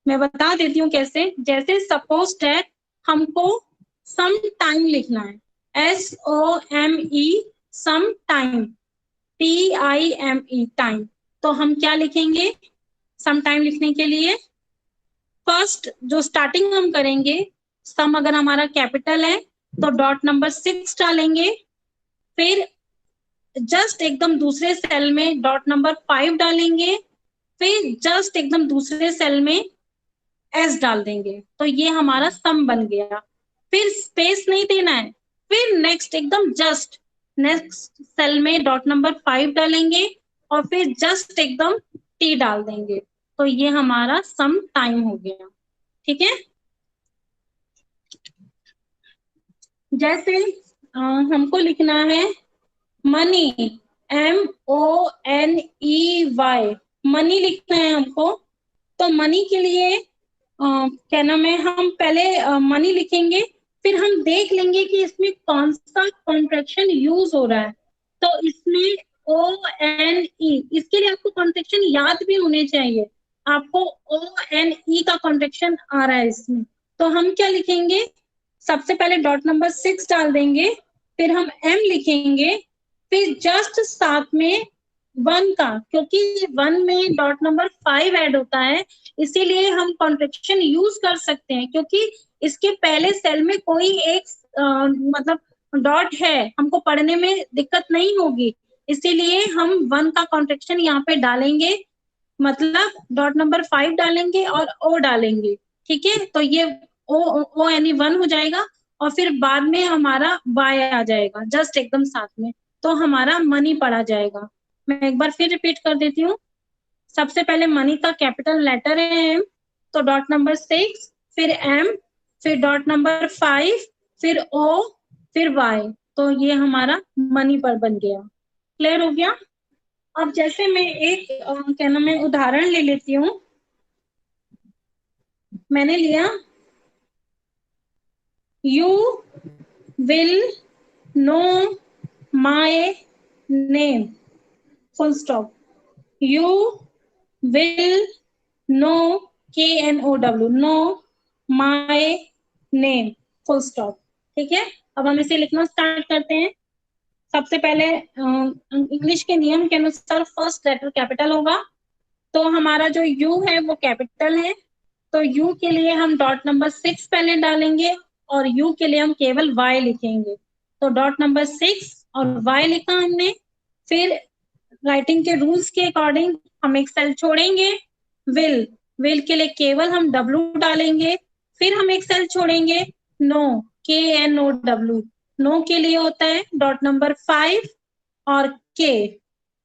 मैं बता देती हूँ कैसे। जैसे सपोज दैट हमको सम टाइम लिखना है, SOME some time, TIME time, तो हम क्या लिखेंगे सम टाइम लिखने के लिए? फर्स्ट जो स्टार्टिंग हम करेंगे, सम अगर हमारा कैपिटल है तो डॉट नंबर 6 डालेंगे, फिर जस्ट एकदम दूसरे सेल में डॉट नंबर 5 डालेंगे, फिर जस्ट एकदम दूसरे सेल में एस डाल देंगे, तो ये हमारा सम बन गया। फिर स्पेस नहीं देना है, फिर नेक्स्ट एकदम जस्ट नेक्स्ट सेल में डॉट नंबर 5 डालेंगे और फिर जस्ट एकदम टी डाल देंगे, तो ये हमारा सम टाइम हो गया। ठीक है, जैसे हमको लिखना है मनी, MONEY, मनी लिखना है हमको, तो मनी के लिए क्या नाम है, हम पहले मनी लिखेंगे फिर हम देख लेंगे कि इसमें कौन सा कॉन्ट्रैक्शन यूज हो रहा है। तो इसमें ONE, इसके लिए आपको कॉन्ट्रैक्शन याद भी होने चाहिए। आपको ONE का कॉन्ट्रैक्शन आ रहा है इसमें, तो हम क्या लिखेंगे, सबसे पहले डॉट नंबर 6 डाल देंगे, फिर हम M लिखेंगे, फिर जस्ट साथ में 1 का, क्योंकि 1 में डॉट नंबर 5 ऐड होता है, इसीलिए हम कॉन्ट्रैक्शन यूज कर सकते हैं, क्योंकि इसके पहले सेल में कोई एक मतलब डॉट है, हमको पढ़ने में दिक्कत नहीं होगी, इसीलिए हम 1 का कॉन्ट्रैक्शन यहाँ पे डालेंगे, मतलब डॉट नंबर 5 डालेंगे और O डालेंगे। ठीक है, तो ये O यानी 1 हो जाएगा, और फिर बाद में हमारा Y आ जाएगा जस्ट एकदम साथ में, तो हमारा मनी पढ़ा जाएगा। मैं एक बार फिर रिपीट कर देती हूँ। सबसे पहले मनी का कैपिटल लेटर है M, तो डॉट नंबर 6, फिर M, फिर डॉट नंबर 5, फिर O, फिर Y, तो ये हमारा मनी पर बन गया। क्लियर हो गया? अब जैसे मैं एक क्या नाम है उदाहरण ले लेती हूँ। मैंने लिया you will know my name, full stop. You will know KNOW, know my name, full stop. ठीक है, अब हम इसे लिखना स्टार्ट करते हैं। सबसे पहले इंग्लिश के नियम के अनुसार फर्स्ट लेटर कैपिटल होगा, तो हमारा जो U है वो कैपिटल है, तो U के लिए हम डॉट नंबर 6 पहले डालेंगे, और U के लिए हम केवल Y लिखेंगे। तो डॉट नंबर 6 और Y लिखा हमने। फिर राइटिंग के रूल्स के अकॉर्डिंग हम एक सेल छोड़ेंगे, विल के लिए केवल हम W डालेंगे। फिर हम एक सेल छोड़ेंगे, नो, KNOW, नो के लिए होता है डॉट नंबर 5 और K,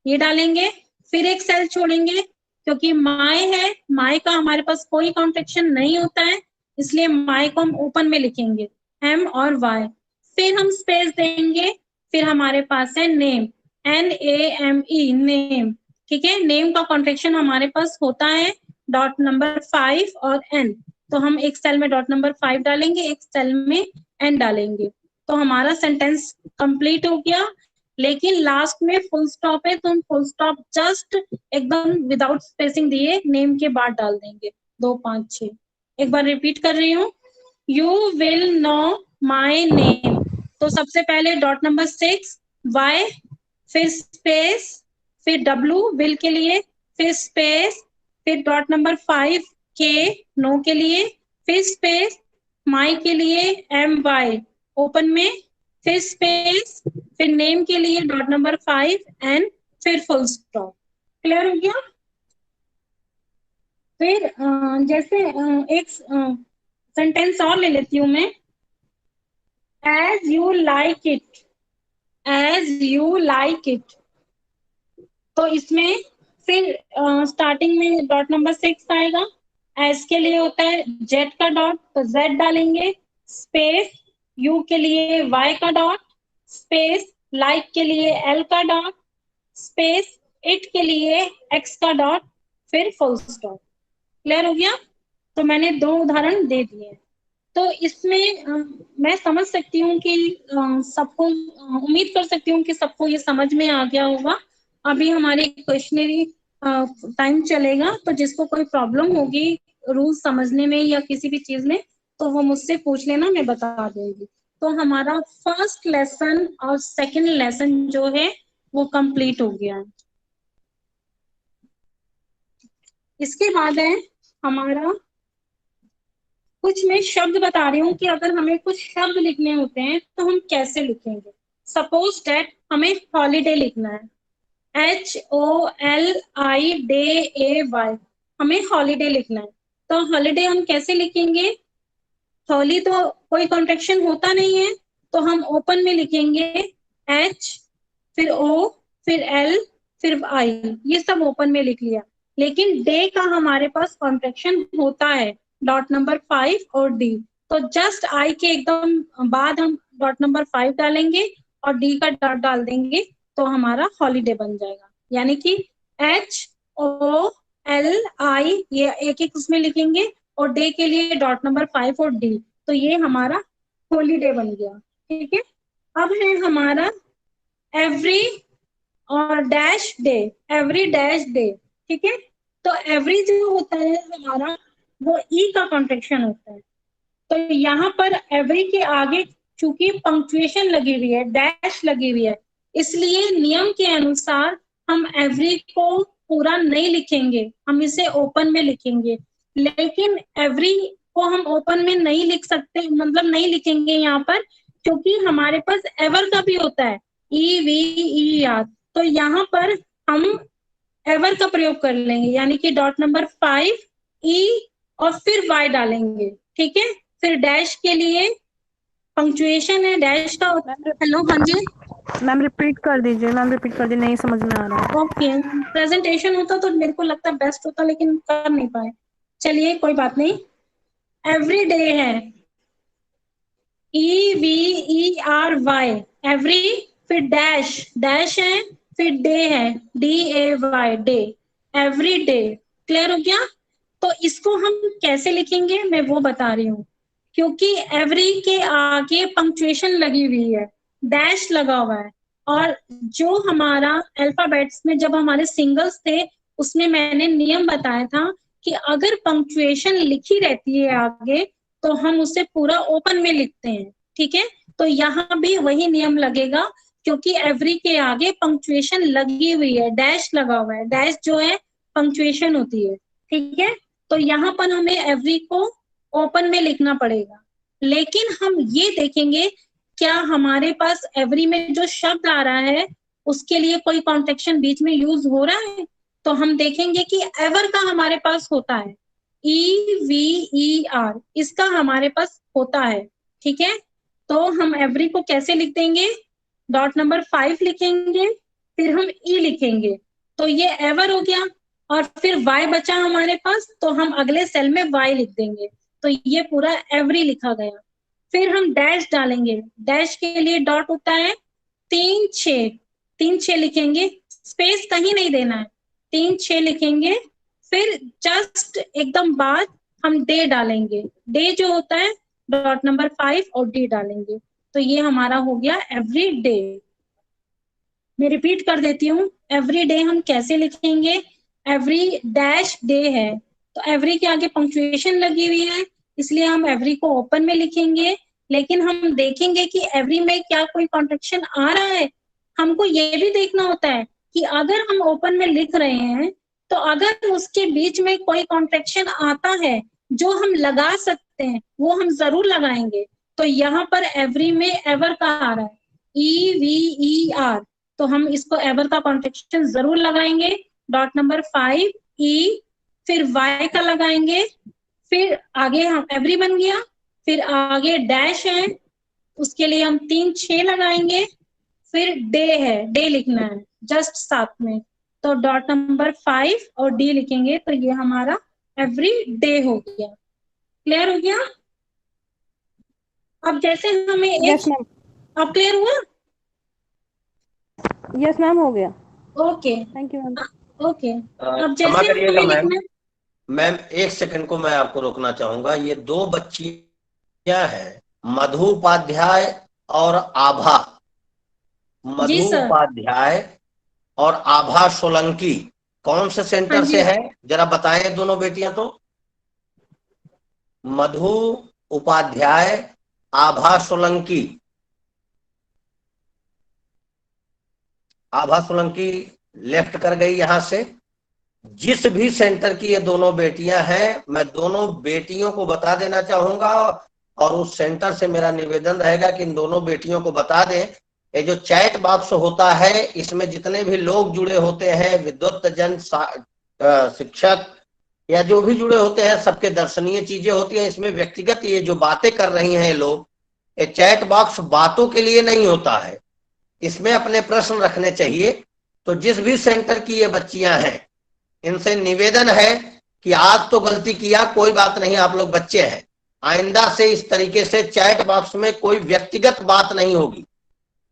ये डालेंगे। फिर एक सेल छोड़ेंगे, क्योंकि माय है, माय का हमारे पास कोई कॉन्ट्रैक्शन नहीं होता है, इसलिए माय को हम ओपन में लिखेंगे, M और Y। फिर हम स्पेस देंगे, फिर हमारे पास है नेम, NAME, नेम। ठीक है, नेम का कॉन्ट्रैक्शन हमारे पास होता है डॉट नंबर 5 और N, तो हम एक सेल में डॉट नंबर 5 डालेंगे, एक सेल में N डालेंगे, तो हमारा सेंटेंस कंप्लीट हो गया। लेकिन लास्ट में फुल स्टॉप है, तो हम फुल स्टॉप जस्ट एकदम विदाउट स्पेसिंग दिए नेम के बाद डाल देंगे। 2, 5, 6। एक बार रिपीट कर रही हूँ, you will know my name, तो सबसे पहले डॉट नंबर 6 Y, फिर स्पेस, फिर W विल के लिए, फिर स्पेस, फिर डॉट नंबर 5 K नो के लिए, फिर स्पेस, माई के लिए MY ओपन में, फिर स्पेस, फिर नेम के लिए डॉट नंबर 5 एंड फिर फुल स्टॉप। क्लियर हो गया? फिर जैसे एक सेंटेंस और ले लेती हूँ मैं, as you like it, as you like it, तो इसमें फिर स्टार्टिंग में डॉट नंबर 6 आएगा, एज के लिए होता है जेड का डॉट, तो जेड डालेंगे, स्पेस, यू के लिए वाई का डॉट, स्पेस, लाइक के लिए एल का डॉट, स्पेस, इट के लिए एक्स का डॉट, फिर फुल स्टॉप। क्लियर हो गया? तो मैंने 2 उदाहरण दे दिए। तो इसमें मैं समझ सकती हूँ कि सबको उम्मीद कर सकती हूँ कि सबको ये समझ में आ गया होगा। अभी हमारी क्वेश्चनरी टाइम चलेगा, तो जिसको कोई प्रॉब्लम होगी रूल समझने में या किसी भी चीज में, तो वो मुझसे पूछ लेना, मैं बता दूंगी। तो हमारा फर्स्ट लेसन और सेकंड लेसन जो है वो कंप्लीट हो गया है। इसके बाद है हमारा, कुछ मैं शब्द बता रही हूँ कि अगर हमें कुछ शब्द लिखने होते हैं तो हम कैसे लिखेंगे। सपोज दैट हमें हॉलीडे लिखना है, HOLIDAY, हमें हॉलीडे लिखना है, तो हॉलीडे हम कैसे लिखेंगे? हॉली तो कोई कॉन्ट्रैक्शन होता नहीं है, तो हम ओपन में लिखेंगे H, फिर O, फिर L, फिर I, ये सब ओपन में लिख लिया। लेकिन डे का हमारे पास कॉन्ट्रैक्शन होता है डॉट नंबर 5 और D, तो जस्ट I के एकदम बाद हम डॉट नंबर 5 डालेंगे और D का डॉट डाल देंगे, तो हमारा हॉलीडे बन जाएगा। यानी कि HOLI ये एक एक उसमें लिखेंगे, और डे के लिए डॉट नंबर 5 और D, तो ये हमारा हॉलीडे बन गया, ठीक है। अब है हमारा एवरी और dash day, every dash day, ठीक है। तो एवरी जो होता है हमारा वो ई का कॉन्ट्रेक्शन होता है। तो यहाँ पर एवरी के आगे चूंकि पंक्चुएशन लगी हुई है, डैश लगी हुई है, इसलिए नियम के अनुसार हम एवरी को पूरा नहीं लिखेंगे, हम इसे ओपन में लिखेंगे। लेकिन एवरी को हम ओपन में नहीं लिख सकते, मतलब नहीं लिखेंगे यहाँ पर, क्योंकि हमारे पास एवर का भी होता है, ई वी ई आर। तो यहाँ पर हम एवर का प्रयोग कर लेंगे, यानी कि डॉट नंबर 5 ई और फिर वाई डालेंगे, ठीक है। फिर डैश के लिए पंक्चुएशन है, डैश का। हेलो, हाँ जी मैम रिपीट कर दीजिए, नहीं समझ में आ रहा है। ओके। प्रेजेंटेशन होता तो मेरे को लगता है बेस्ट होता, लेकिन कर नहीं पाए, चलिए कोई बात नहीं। एवरी डे है, E V E R Y, every, फिर डैश, डैश है, फिर डे है, D A Y, day, every day. Clear हो गया? तो इसको हम कैसे लिखेंगे मैं वो बता रही हूँ, क्योंकि एवरी के आगे पंक्चुएशन लगी हुई है, डैश लगा हुआ है। और जो हमारा अल्फाबेट्स में जब हमारे सिंगल्स थे उसमें मैंने नियम बताया था कि अगर पंक्चुएशन लिखी रहती है आगे तो हम उसे पूरा ओपन में लिखते हैं, ठीक है। तो यहाँ भी वही नियम लगेगा, क्योंकि एवरी के आगे पंक्चुएशन लगी हुई है, डैश लगा हुआ है, डैश जो है पंक्चुएशन होती है, ठीक है। तो यहाँ पर हमें एवरी को ओपन में लिखना पड़ेगा। लेकिन हम ये देखेंगे क्या हमारे पास एवरी में जो शब्द आ रहा है उसके लिए कोई कॉन्ट्रेक्शन बीच में यूज हो रहा है। तो हम देखेंगे कि एवर का हमारे पास होता है, ई वी ई आर, इसका हमारे पास होता है, ठीक है। तो हम एवरी को कैसे लिख देंगे, डॉट नंबर 5 लिखेंगे, फिर हम ई लिखेंगे, तो ये एवर हो गया। और फिर वाई बचा हमारे पास, तो हम अगले सेल में वाई लिख देंगे, तो ये पूरा एवरी लिखा गया। फिर हम डैश डालेंगे, डैश के लिए डॉट होता है 3 6 लिखेंगे, स्पेस कहीं नहीं देना है, 3 6 लिखेंगे। फिर जस्ट एकदम बाद हम डे डालेंगे, डे जो होता है डॉट नंबर 5 और डी डालेंगे, तो ये हमारा हो गया एवरी डे। मैं रिपीट कर देती हूँ, एवरी डे हम कैसे लिखेंगे, एवरी डैश डे है, तो एवरी के आगे पंक्चुएशन लगी हुई है, इसलिए हम एवरी को ओपन में लिखेंगे। लेकिन हम देखेंगे कि एवरी में क्या कोई कॉन्ट्रेक्शन आ रहा है। हमको ये भी देखना होता है कि अगर हम ओपन में लिख रहे हैं तो अगर उसके बीच में कोई कॉन्ट्रेक्शन आता है जो हम लगा सकते हैं वो हम जरूर लगाएंगे। तो यहाँ पर एवरी में एवर का आ रहा है, ई वी ई आर, तो हम इसको एवर का कॉन्ट्रेक्शन जरूर लगाएंगे। डॉट नंबर 5 ई, फिर वाई का लगाएंगे, फिर आगे हम एवरी बन गया, फिर आगे डैश है, उसके लिए हम 3 6 लगाएंगे, फिर डे है, डे लिखना है जस्ट साथ में, तो डॉट नंबर 5 और डी लिखेंगे, तो ये हमारा एवरी डे हो गया। क्लियर हो गया? अब जैसे हमें यस मैम, अब क्लियर हुआ? यस मैम हो गया। Okay, thank you ma'am. Okay. अब क्षमा जैसे करिएगा हमें मैम, लिखना, मैम एक सेकंड को मैं आपको रोकना चाहूंगा। ये दो बच्चियां हैं, मधु उपाध्याय और आभा, जी मधु सर। उपाध्याय और आभा सोलंकी कौन से सेंटर हाँ जी। से है, जरा बताएं दोनों बेटियां तो। मधु उपाध्याय, आभा सोलंकी। आभा सोलंकी लेफ्ट कर गई यहां से। जिस भी सेंटर की ये दोनों बेटियां हैं, मैं दोनों बेटियों को बता देना चाहूंगा और उस सेंटर से मेरा निवेदन रहेगा कि इन दोनों बेटियों को बता दें। ये जो चैट बॉक्स होता है इसमें जितने भी लोग जुड़े होते हैं, विद्वत जन, शिक्षक या जो भी जुड़े होते हैं, सबके दर्शनीय चीजें होती हैं। इसमें व्यक्तिगत ये जो बातें कर रही हैं लोग, ये चैट बॉक्स बातों के लिए नहीं होता है, इसमें अपने प्रश्न रखने चाहिए। तो जिस भी सेंटर की ये बच्चियां हैं इनसे निवेदन है कि आज तो गलती किया, कोई बात नहीं, आप लोग बच्चे हैं, आइंदा से इस तरीके से चैट बॉक्स में कोई व्यक्तिगत बात नहीं होगी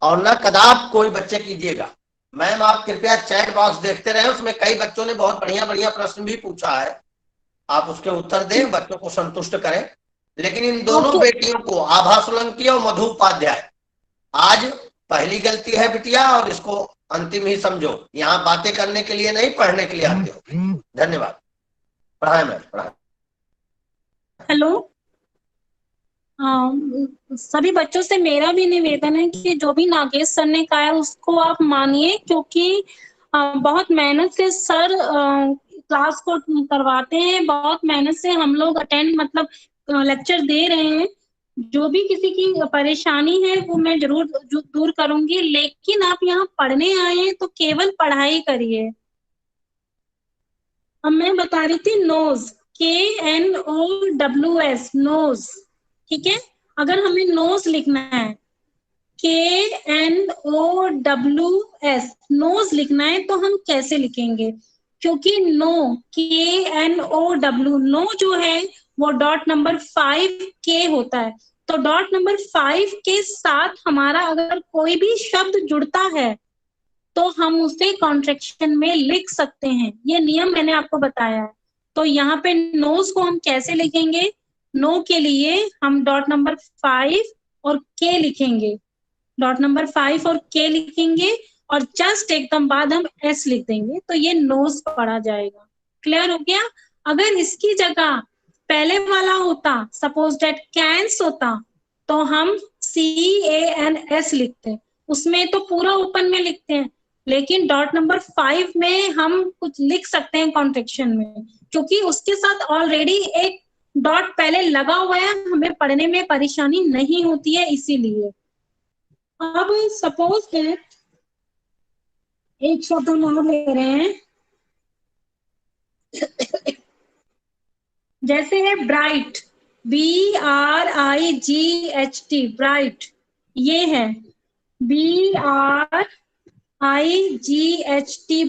और न कदाप कोई बच्चे कीजिएगा। मैम आप कृपया चैट बॉक्स देखते रहे, उसमें कई बच्चों ने बहुत बढ़िया बढ़िया प्रश्न भी पूछा है, आप उसके उत्तर दें, बच्चों को संतुष्ट करें। लेकिन इन दोनों बेटियों को आभा सोलंकी और मधु उपाध्याय, आज पहली गलती है बिटिया, और इसको अंतिम ही समझो। यहाँ बातें करने के लिए नहीं, पढ़ने के लिए आते हो। धन्यवाद। पढ़ाए मैम, पढ़ाए। हेलो, सभी बच्चों से मेरा भी निवेदन है कि जो भी नागेश सर ने कहा है उसको आप मानिए, क्योंकि बहुत मेहनत से सर क्लास को करवाते हैं, बहुत मेहनत से हम लोग अटेंड मतलब लेक्चर दे रहे हैं। जो भी किसी की परेशानी है वो मैं जरूर दूर करूंगी, लेकिन आप यहाँ पढ़ने आए हैं तो केवल पढ़ाई करिए। अब मैं बता रही थी नोज, KNOWS, नोज, ठीक है। अगर हमें नोज लिखना है, KNOWS, नोज लिखना है, तो हम कैसे लिखेंगे? क्योंकि नो, KNOW, नो जो है वो डॉट नंबर 5K होता है। तो डॉट नंबर 5 के साथ हमारा अगर कोई भी शब्द जुड़ता है तो हम उसे कॉन्ट्रैक्शन में लिख सकते हैं। ये नियम मैंने आपको बताया है। तो यहाँ पे नोज को हम कैसे लिखेंगे? नो के लिए हम डॉट नंबर 5 और K लिखेंगे, डॉट नंबर 5 और K लिखेंगे, और जस्ट एकदम बाद हम S लिख देंगे, तो ये नोज पढ़ा जाएगा। क्लियर हो गया? अगर इसकी जगह पहले वाला होता, सपोज डेट कैंस होता, तो हम CANS लिखते, उसमें तो पूरा ओपन में लिखते हैं, लेकिन डॉट नंबर 5 में हम कुछ लिख सकते हैं कॉन्ट्रैक्शन में, क्योंकि उसके साथ ऑलरेडी एक डॉट पहले लगा हुआ है, हमें पढ़ने में परेशानी नहीं होती है, इसीलिए। अब सपोज दैट एक शब्द हम और ले रहे हैं, जैसे है ब्राइट, BRIGHT, ब्राइट, ये है BRIGHT,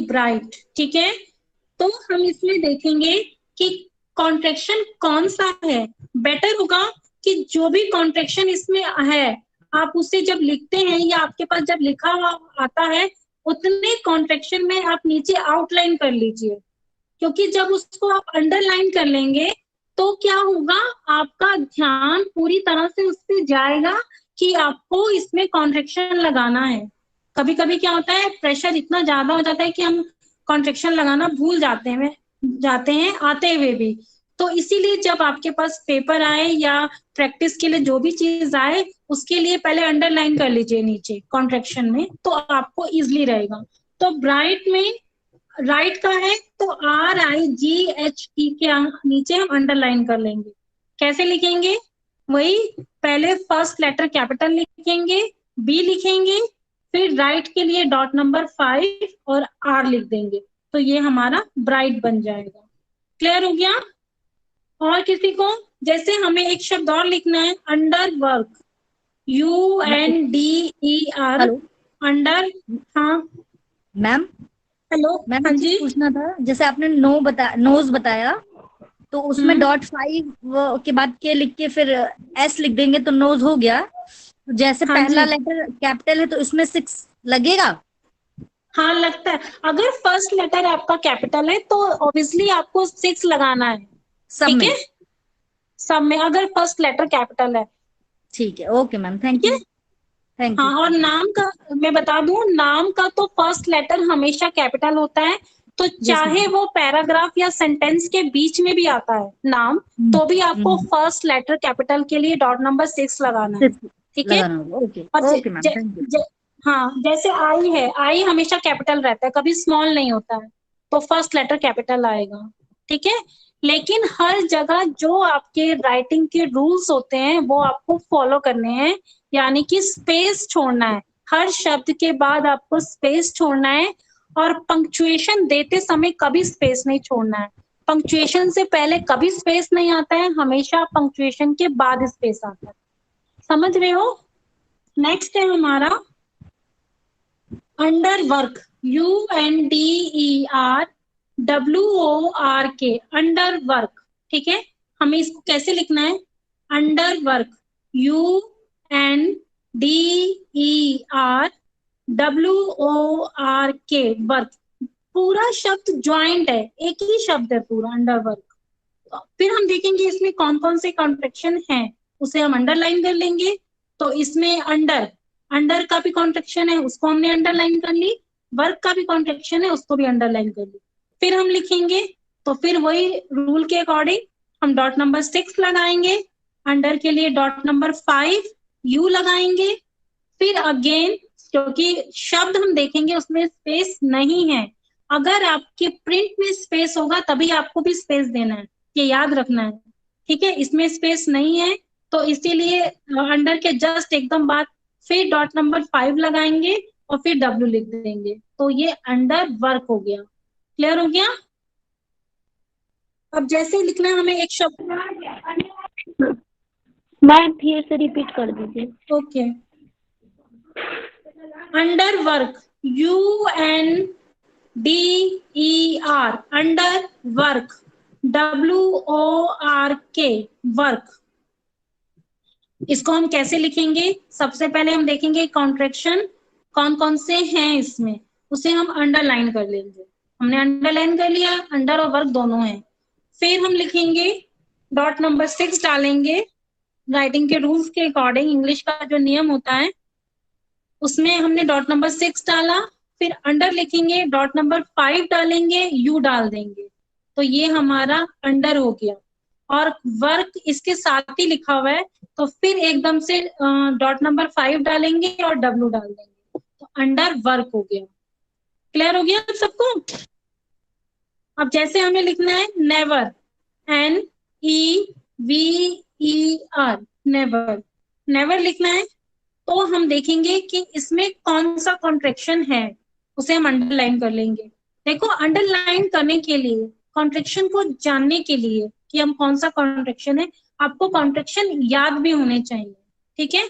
ब्राइट, ठीक है। तो हम इसमें देखेंगे कि कॉन्ट्रैक्शन कौन सा है। बेटर होगा कि जो भी कॉन्ट्रैक्शन इसमें है आप उसे जब लिखते हैं या आपके पास जब लिखा हुआ आता है, उतने कॉन्ट्रैक्शन में आप नीचे आउटलाइन कर लीजिए, क्योंकि जब उसको आप अंडरलाइन कर लेंगे तो क्या होगा, आपका ध्यान पूरी तरह से उस पर जाएगा कि आपको इसमें कॉन्ट्रैक्शन लगाना है। कभी कभी क्या होता है, प्रेशर इतना ज्यादा हो जाता है कि हम कॉन्ट्रैक्शन लगाना भूल जाते हैं आते हुए भी। तो इसीलिए जब आपके पास पेपर आए या प्रैक्टिस के लिए जो भी चीज आए, उसके लिए पहले अंडरलाइन कर लीजिए नीचे कॉन्ट्रैक्शन में, तो आपको इजिली रहेगा। तो ब्राइट में राइट का है तो RIGHT के नीचे हम अंडरलाइन कर लेंगे। कैसे लिखेंगे? वही पहले फर्स्ट लेटर कैपिटल लिखेंगे, B लिखेंगे, फिर राइट के लिए डॉट नंबर 5 और R लिख देंगे, तो ये हमारा ब्राइट बन जाएगा। क्लियर हो गया? और किसी को? जैसे हमें एक शब्द और लिखना है, अंडर वर्क, UNDER, अंडर। हाँ मैम, हेलो, मैम हाँ एक जी, चीज पूछना था। जैसे आपने नोज बताया, तो उसमें डॉट 5 के बाद के लिख के फिर S लिख देंगे तो नोज हो गया। जैसे हाँ पहला जी, लेटर कैपिटल है तो इसमें 6 लगेगा? हाँ लगता है। अगर फर्स्ट लेटर आपका कैपिटल है तो ऑब्वियसली आपको 6 लगाना है, सब ठीक में? है, सब में, अगर फर्स्ट लेटर कैपिटल है, ठीक है, ओके मैम, थैंक ठीक यू, है। थैंक हाँ, यू। और नाम का मैं बता दूं, नाम का तो फर्स्ट लेटर हमेशा कैपिटल होता है, तो यस चाहे मैम। वो पैराग्राफ या सेंटेंस के बीच में भी आता है नाम, तो भी आपको फर्स्ट लेटर कैपिटल के लिए डॉट नंबर 6 लगाना है, 6 ठीक है। लगाना होगा, ओके और ओके मैम, थैंक यू। हाँ, जैसे आई है, आई हमेशा कैपिटल रहता है, कभी स्मॉल नहीं होता है, तो फर्स्ट लेटर कैपिटल आएगा, ठीक है। लेकिन हर जगह जो आपके राइटिंग के रूल्स होते हैं वो आपको फॉलो करने हैं, यानी कि स्पेस छोड़ना है, हर शब्द के बाद आपको स्पेस छोड़ना है, और पंक्चुएशन देते समय कभी स्पेस नहीं छोड़ना है। पंक्चुएशन से पहले कभी स्पेस नहीं आता है, हमेशा पंक्चुएशन के बाद स्पेस आता है। समझ रहे हो? नेक्स्ट है हमारा under work, UNDERWORK, under work, ठीक है। हमें इसको कैसे लिखना है? अंडर वर्क, UNDERWORK, वर्क, पूरा शब्द ज्वाइंट है, एक ही शब्द है पूरा, अंडर वर्क। फिर हम देखेंगे इसमें कौन कौन से कॉन्ट्रेक्शन हैं, उसे हम अंडरलाइन कर लेंगे। तो इसमें अंडर का भी कॉन्ट्रेक्शन है, उसको हमने अंडरलाइन कर ली। वर्क का भी कॉन्ट्रेक्शन है, उसको भी अंडरलाइन कर ली। फिर हम लिखेंगे, तो फिर वही रूल के अकॉर्डिंग हम डॉट नंबर 6 लगाएंगे, अंडर के लिए डॉट नंबर 5 यू लगाएंगे। फिर अगेन, क्योंकि शब्द हम देखेंगे उसमें स्पेस नहीं है, अगर आपके प्रिंट में स्पेस होगा तभी आपको भी स्पेस देना है, ये याद रखना है, ठीक है। इसमें स्पेस नहीं है तो इसीलिए अंडर के जस्ट एकदम बाद फिर डॉट नंबर 5 लगाएंगे और फिर डब्ल्यू लिख देंगे, तो ये अंडर वर्क हो गया। क्लियर हो गया? अब जैसे लिखना है हमें एक शब्द। मैम फिर से रिपीट कर दीजिए। Okay, under work, UNDER, under work, WORK, work. इसको हम कैसे लिखेंगे? सबसे पहले हम देखेंगे कॉन्ट्रैक्शन कौन कौन से हैं इसमें, उसे हम अंडरलाइन कर लेंगे। हमने अंडरलाइन कर लिया, अंडर और वर्क दोनों हैं। फिर हम लिखेंगे डॉट नंबर 6 डालेंगे, राइटिंग के रूल्स के अकॉर्डिंग, इंग्लिश का जो नियम होता है उसमें हमने डॉट नंबर 6 डाला। फिर अंडर लिखेंगे, डॉट नंबर 5 डालेंगे, यू डाल देंगे, तो ये हमारा अंडर हो गया। और वर्क इसके साथ ही लिखा हुआ है, तो फिर एकदम से डॉट नंबर 5 डालेंगे और डब्ल्यू डाल देंगे, तो अंडर वर्क हो गया। क्लियर हो गया आप सबको? अब जैसे हमें लिखना है नेवर, NEVER, नेवर, नेवर लिखना है, तो हम देखेंगे कि इसमें कौन सा कॉन्ट्रैक्शन है, उसे हम अंडरलाइन कर लेंगे। देखो, अंडरलाइन करने के लिए, कॉन्ट्रैक्शन को जानने के लिए कि हम कौन सा कॉन्ट्रैक्शन है, आपको कॉन्ट्रैक्शन याद भी होने चाहिए, ठीक है।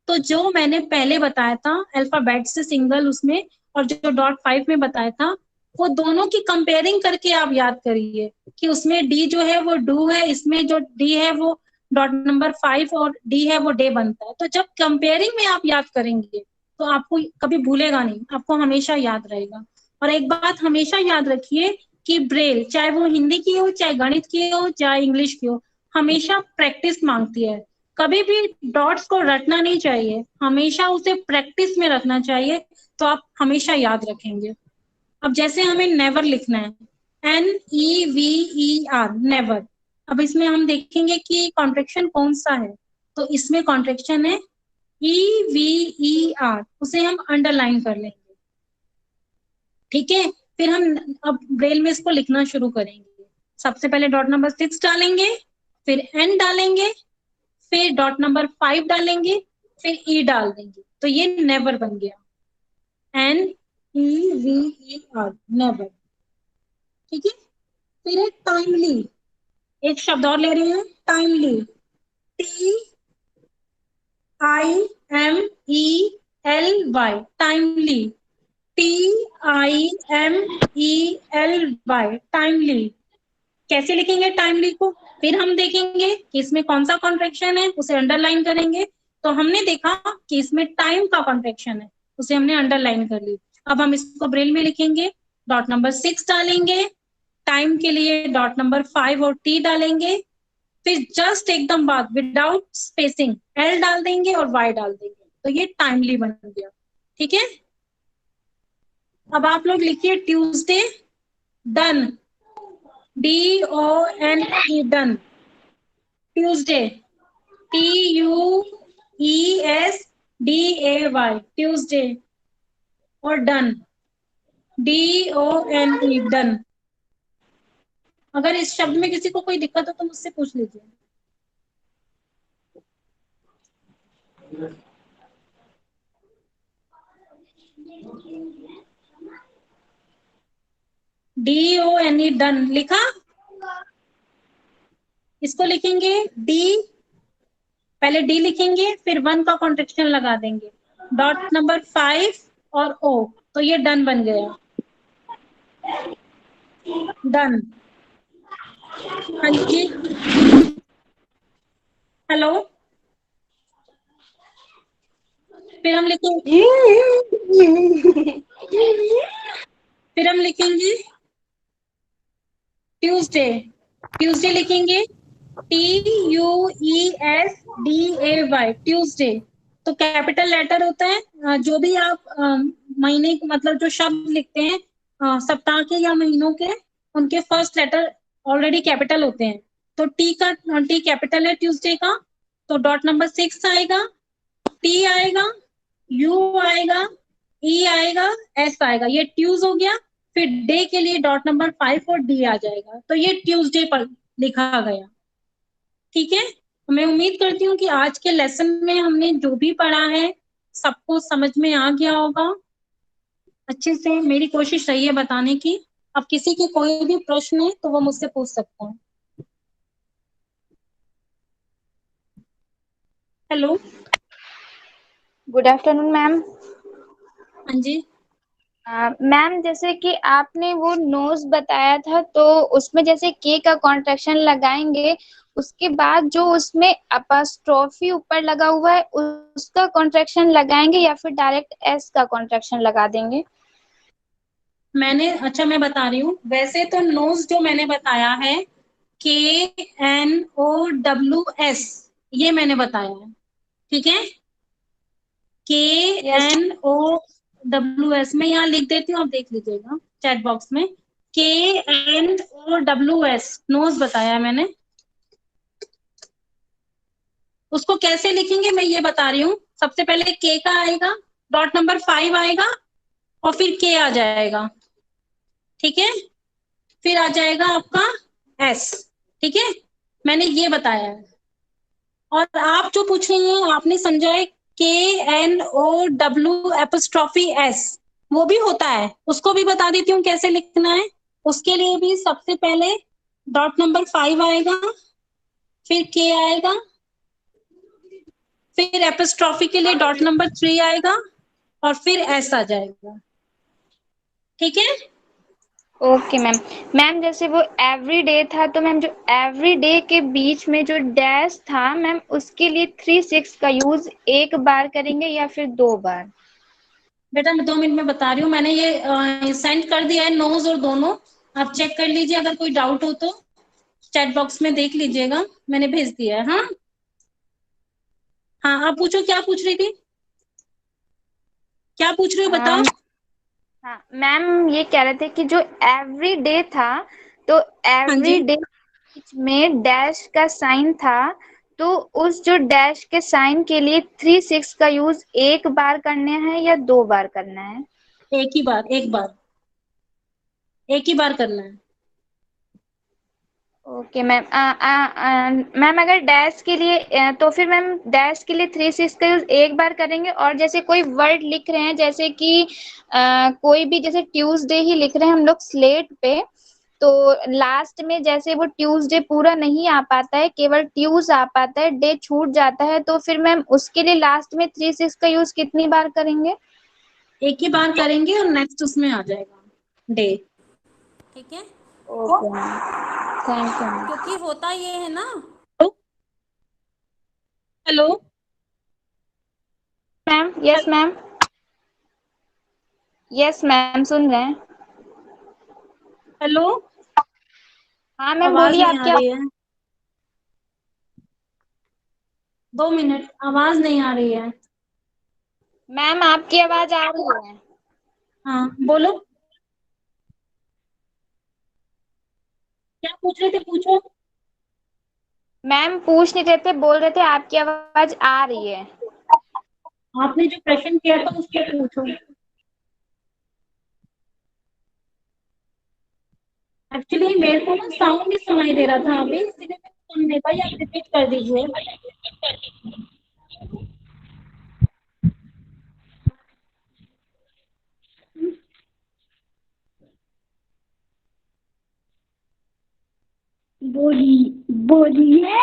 तो जो मैंने पहले बताया था अल्फाबेट से सिंगल उसमें, और जो डॉट 5 में बताया था, वो दोनों की कंपेयरिंग करके आप याद करिए कि उसमें डी जो है वो डू है, इसमें जो डी है वो डॉट नंबर 5 और डी है वो डे बनता है। तो जब कंपेयरिंग में आप याद करेंगे तो आपको कभी भूलेगा नहीं, आपको हमेशा याद रहेगा। और एक बात हमेशा याद रखिए कि ब्रेल, चाहे वो हिंदी की हो, चाहे गणित की हो, चाहे इंग्लिश की हो, हमेशा प्रैक्टिस मांगती है। कभी भी डॉट्स को रटना नहीं चाहिए, हमेशा उसे प्रैक्टिस में रखना चाहिए, तो आप हमेशा याद रखेंगे। अब जैसे हमें नेवर लिखना है, NEVER, नेवर। अब इसमें हम देखेंगे कि कॉन्ट्रैक्शन कौन सा है, तो इसमें कॉन्ट्रैक्शन है EVER, उसे हम अंडरलाइन कर लेंगे, ठीक है। फिर हम अब ब्रेल में इसको लिखना शुरू करेंगे। सबसे पहले डॉट नंबर 6 डालेंगे, फिर N डालेंगे, फिर डॉट नंबर 5 डालेंगे, फिर E डाल देंगे, तो ये नेवर बन गया, NEVER, नेवर, ठीक है। फिर है टाइमली, एक शब्द और ले रहे हैं, timely, TIMELY, timely, TIMELY, timely. कैसे लिखेंगे टाइमली को? फिर हम देखेंगे कि इसमें कौन सा कॉन्ट्रैक्शन है, उसे अंडरलाइन करेंगे। तो हमने देखा कि इसमें टाइम का कॉन्ट्रैक्शन है, उसे हमने अंडरलाइन कर ली। अब हम इसको ब्रेल में लिखेंगे, डॉट नंबर 6 डालेंगे, टाइम के लिए डॉट नंबर 5 और T डालेंगे, फिर जस्ट एकदम बाद विदाउट स्पेसिंग L डाल देंगे और Y डाल देंगे, तो ये टाइमली बन गया, ठीक है। अब आप लोग लिखिए Tuesday, done, DONE, done, Tuesday, TUESDAY, Tuesday, और डन, DONE, डन। अगर इस शब्द में किसी को कोई दिक्कत हो तो मुझसे पूछ लीजिए। DONE, डन लिखा। इसको लिखेंगे डी, पहले डी लिखेंगे, फिर 1 का कॉन्ट्रैक्शन लगा देंगे, डॉट नंबर 5 और O, तो ये डन बन गया, डन। हाँ जी, हेलो। फिर हम लिखेंगे, ट्यूसडे, ट्यूसडे लिखेंगे TUESDAY, ट्यूसडे। तो कैपिटल लेटर होता है, जो भी आप महीने मतलब जो शब्द लिखते हैं सप्ताह के या महीनों के, उनके फर्स्ट लेटर ऑलरेडी कैपिटल होते हैं। तो टी कैपिटल है ट्यूसडे का, तो डॉट नंबर 6 आएगा, टी आएगा, यू आएगा, ई आएगा, एस आएगा, ये ट्यूज हो गया। फिर डे के लिए डॉट नंबर 5 और डी आ जाएगा। तो ये ट्यूसडे पर लिखा गया। ठीक है, मैं उम्मीद करती हूँ कि आज के लेसन में हमने जो भी पढ़ा है सबको समझ में आ गया होगा अच्छे से। मेरी कोशिश रही है बताने की। अब किसी के कोई भी प्रश्न है तो वो मुझसे पूछ सकते हैं। Hello, good afternoon ma'am. हाँ जी। मैम जैसे कि आपने वो नोज बताया था, तो उसमें जैसे के का कॉन्ट्रैक्शन लगाएंगे, उसके बाद जो उसमें अपस्ट्रोफी ऊपर लगा हुआ है उसका कॉन्ट्रैक्शन लगाएंगे या फिर डायरेक्ट एस का कॉन्ट्रैक्शन लगा देंगे? अच्छा मैं बता रही हूँ। वैसे तो नोज जो मैंने बताया है KNOWS, ये मैंने बताया है। ठीक है, KNOWS, मैं यहाँ लिख देती हूँ, आप देख लीजिएगा चैट बॉक्स में। KNOWS नोज बताया मैंने। उसको कैसे लिखेंगे मैं ये बता रही हूँ। सबसे पहले के का आएगा, डॉट नंबर 5 आएगा और फिर के आ जाएगा। ठीक है, फिर आ जाएगा आपका एस। ठीक है, मैंने ये बताया है। और आप जो पूछ रही हैं, आपने समझा है KNOWS, वो भी होता है, उसको भी बता देती हूँ कैसे लिखना है। उसके लिए भी सबसे पहले डॉट नंबर 5 आएगा, फिर के आएगा, फिर एपिस्ट्रॉफी के लिए डॉट नंबर 3 आएगा और फिर एस आ जाएगा। ठीक है, ओके मैम। मैम जैसे वो एवरी डे था, तो मैम जो एवरी डे के बीच में जो डैश था मैम, उसके लिए 3-6 का यूज एक बार करेंगे या फिर 2 बार? बेटा मैं 2 मिनट में बता रही हूँ। मैंने ये सेंड कर दिया है नोज और दोनों, आप चेक कर लीजिए। अगर कोई डाउट हो तो चैट बॉक्स में देख लीजिएगा, मैंने भेज दिया है। हाँ हाँ, आप पूछो, क्या पूछ रही थी, क्या पूछ रही हो बताओ। हाँ मैम, ये कह रहे थे कि जो एवरी डे था, तो हाँ जी, एवरी डे में डैश का साइन था, तो उस जो डैश के साइन के लिए 3-6 का यूज एक बार करना है या 2 बार करना है? एक ही बार, एक बार करना है। Okay ma'am. मैम अगर डैश के लिए तो फिर मैम डैश के लिए 3-6 का यूज एक बार करेंगे, और जैसे कोई वर्ड लिख रहे हैं, जैसे कि कोई भी जैसे ट्यूसडे ही लिख रहे हैं हम लोग स्लेट पे, तो लास्ट में जैसे वो ट्यूसडे पूरा नहीं आ पाता है, केवल ट्यूज आ पाता है, डे छूट जाता है, तो फिर मैम उसके लिए लास्ट में 3-6 का यूज कितनी बार करेंगे? एक ही बार करेंगे और नेक्स्ट उसमें आ जाएगा डे। ठीक है, okay ma'am, thank you ma'am. क्योंकि होता ये है ना। Hello ma'am, yes ma'am, yes ma'am, सुन रहे हैं। हेलो, हाँ मैम आवाज बोलिए, नहीं आप आ क्या? रही है। 2 मिनट, आवाज नहीं आ रही है। मैम आपकी आवाज आ रही है। हाँ बोलो, क्या पूछ रहे थे, पूछो। मैम पूछ नहीं रहे थे, बोल रहे थे आपकी आवाज आ रही है। आपने जो प्रश्न किया था उसको पूछो। एक्चुअली मेरे को ना साउंड नहीं सुनाई दे रहा था अभी, इसलिए मैं सुन नहीं पाई। आप रिपीट कर दीजिए। बोलिए।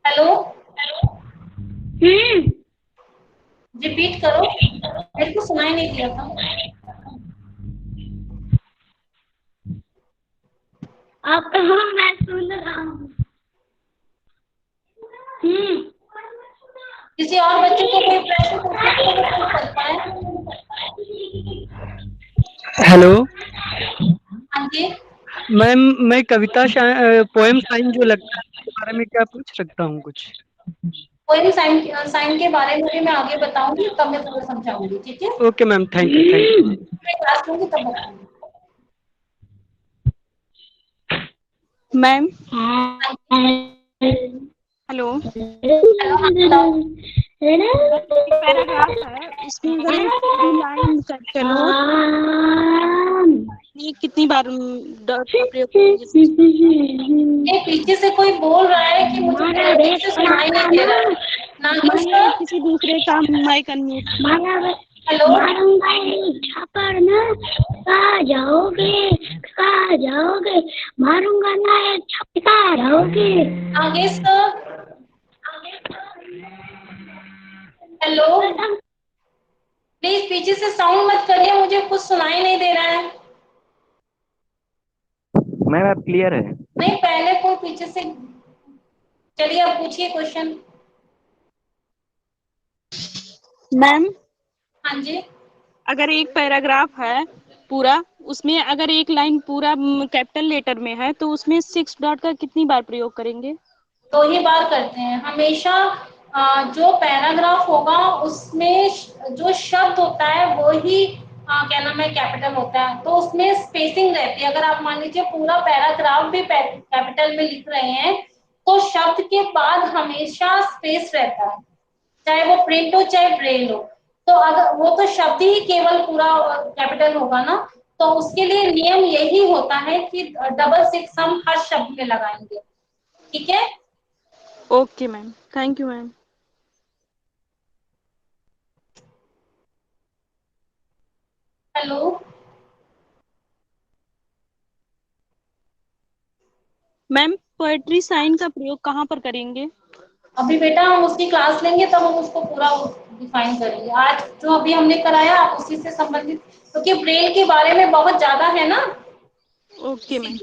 हेलो, रिपीट करो, मेरे को सुनाई नहीं दिया था। आप कहो, मैं सुन रहा हूँ। किसी और बच्चे को कोई प्रश्न पूछना है तो वो पूछ सकता है। हेलो हाँ जी, मैम, मैं कविता पोएम साइन जो लगता है उसके बारे में क्या पूछ सकता हूँ कुछ? कोई साइन साइन के बारे में भी मैं आगे बताऊंगी, तब मैं तुम्हें समझाऊंगी, ठीक है? Okay ma'am, thank you, thank you. मैं क्लास लूंगी तब बताऊंगी। मैम हाँ जी, हेलो। हेलो, हाँ बताओ। पैराग्राफ है, उसमें अगर एक पूरी लाइन कैपिटल हो, ये कितनी बार डॉट का प्रयोग करेंगे? ये पीछे से कोई बोल रहा है कि मुझे ठीक से सुनाई नहीं दे रहा है। नागेश मैंने सर, किसी दूसरे का माइक अनम्यूट। हेलो, छापर ना कहाँ जाओगे, कहाँ जाओगे, मारूंगा ना एक छक्का रहोगे। नागेश सर, हेलो, प्लीज पीछे से साउंड मत करिए, मुझे कुछ सुनाई नहीं दे रहा है। मैम आप क्लियर है? नहीं, पहले कोई पीछे से। चलिए अब पूछिए क्वेश्चन। मैम हाँ जी, अगर एक पैराग्राफ है पूरा, उसमें अगर एक लाइन पूरा कैपिटल लेटर में है तो उसमें 6 डॉट का कितनी बार प्रयोग करेंगे? दो ही बार करते हैं हमेशा। जो पैराग्राफ होगा उसमें जो शब्द होता है वो ही क्या नाम है कैपिटल होता है, तो उसमें स्पेसिंग रहती है। अगर आप मान लीजिए पूरा पैराग्राफ भी कैपिटल में लिख रहे हैं तो शब्द के बाद हमेशा स्पेस रहता है, चाहे वो प्रिंट हो चाहे ब्रेल हो। तो अगर वो तो शब्द ही केवल पूरा कैपिटल होगा ना, तो उसके लिए नियम यही होता है कि डबल सिक्स हम हर शब्द में लगाएंगे, ठीक है? Okay ma'am, thank you ma'am. Hello, ma'am poetry sign का प्रयोग कहाँ पर करेंगे? अभी बेटा हम उसकी क्लास लेंगे तब हम उसको पूरा डिफाइन करेंगे। आज जो अभी हमने कराया आप उसी से संबंधित, क्योंकि ब्रेल के बारे में बहुत ज्यादा है ना। Okay ma'am.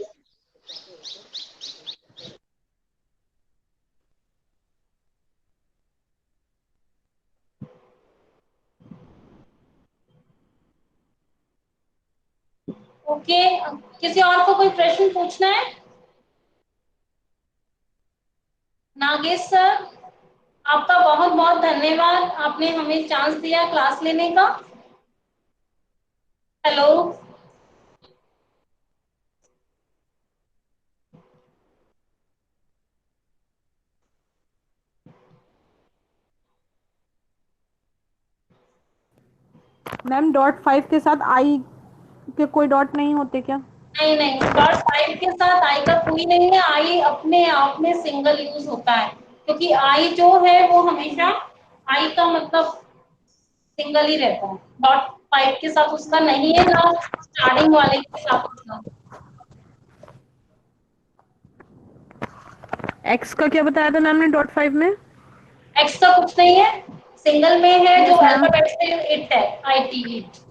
ओके, किसी और को कोई प्रश्न पूछना है? नागेश सर, आपका बहुत बहुत धन्यवाद, आपने हमें चांस दिया क्लास लेने का। हेलो, मैम .5 के साथ आई के कोई डॉट नहीं होते क्या? नहीं नहीं, डॉट फाइव के साथ आई का कोई नहीं है। आई अपने आप में सिंगल यूज होता है, क्योंकि आई जो है वो हमेशा आई का मतलब सिंगल ही रहता है। डॉट फाइव के साथ उसका नहीं है, ना स्टार्टिंग वाले के साथ उसका। एक्स का क्या बताया था मैम ने .5 में? एक्स का कुछ नहीं है, सिंगल में है जो यस मैम। अल्फाबेट से इट है, IT it.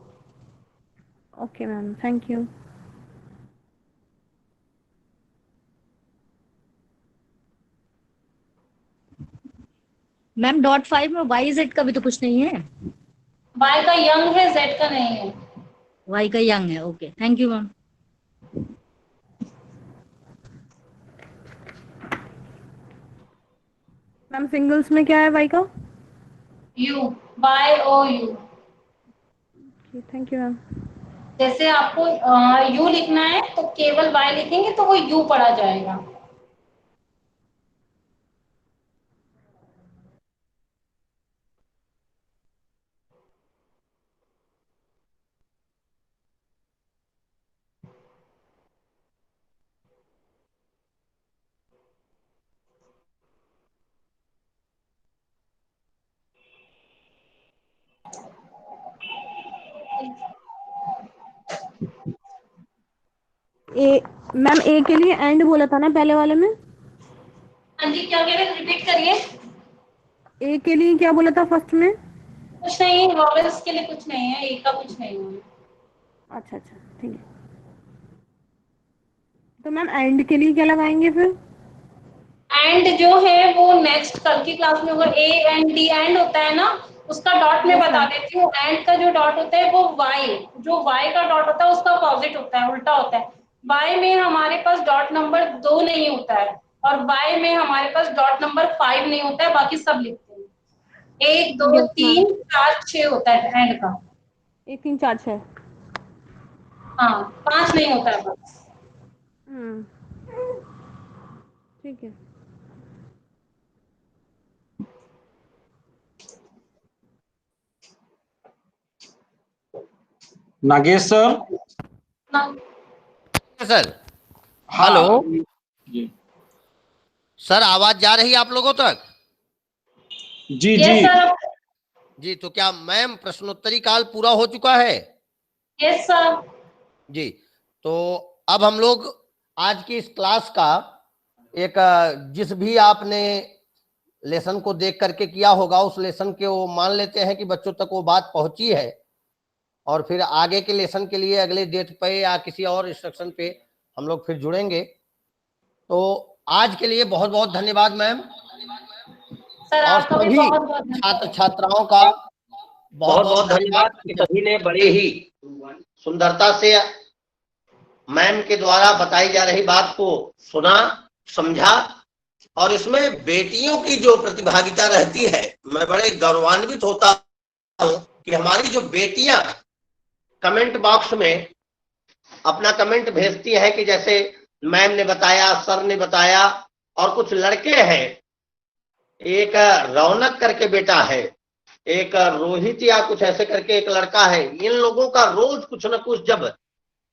Okay ma'am, thank you. Ma'am .5 में YZ का भी तो कुछ नहीं है। वाई का यंग है, जेड का नहीं है। Y का यंग है। Okay, thank you ma'am. Ma'am singles में क्या है वाई का? You, YOU। Thank you ma'am. जैसे आपको यू लिखना है तो केवल वाई लिखेंगे तो वो यू पढ़ा जाएगा। ए मैम ए के लिए एंड बोला था ना पहले वाले में? हाँ जी, क्या कह रहे हैं, रिपीट करिए। ए के लिए क्या बोला था फर्स्ट में? कुछ नहीं, वॉवेल्स के लिए कुछ नहीं है, ए का कुछ नहीं है। अच्छा अच्छा, ठीक है। तो मैम एंड के लिए क्या लगाएंगे फिर? एंड जो है वो नेक्स्ट कल की क्लास में होगा। A and D एंड होता है ना, उसका डॉट मैं बता देती हूँ। एंड का जो डॉट होता है वो वाई, जो वाई का डॉट होता है उसका अपोजिट होता है, उल्टा होता है। वाई में हमारे पास डॉट नंबर 2 नहीं होता है और वाई में हमारे पास डॉट नंबर 5 नहीं होता है, बाकी सब लिखते हैं। 1 2 3 4 6 होता है एंड का। 1 3 4 6। हाँ, 5 नहीं होता है बस। ठीक है। नागेश सर। सर हाँ, हेलो जी सर, आवाज जा रही है आप लोगों तक? जी यस जी सर। जी, तो क्या मैम प्रश्नोत्तरी काल पूरा हो चुका है? Yes sir. जी, तो अब हम लोग आज की इस क्लास का एक जिस भी आपने लेसन को देख करके किया होगा उस लेसन के वो मान लेते हैं कि बच्चों तक वो बात पहुंची है, और फिर आगे के लेसन के लिए अगले डेट पे या किसी और इंस्ट्रक्शन पे हम लोग फिर जुड़ेंगे। तो आज के लिए बहुत बहुत धन्यवाद मैम, सर और आपका भी सभी बहुत बहुत छात्र छात्राओं का बहुत बहुत धन्यवाद कि सभी ने बड़े ही सुंदरता से मैम के द्वारा बताई जा रही बात को सुना, समझा, और इसमें बेटियों की जो प्रतिभागिता रहती है, मैं बड़े गौरवान्वित होता हूं कि हमारी जो बेटियां कमेंट बॉक्स में अपना कमेंट भेजती है कि जैसे मैम ने बताया, सर ने बताया, और कुछ लड़के हैं, एक रौनक करके बेटा है, एक रोहित या कुछ ऐसे करके एक लड़का है। इन लोगों का रोज कुछ न कुछ जब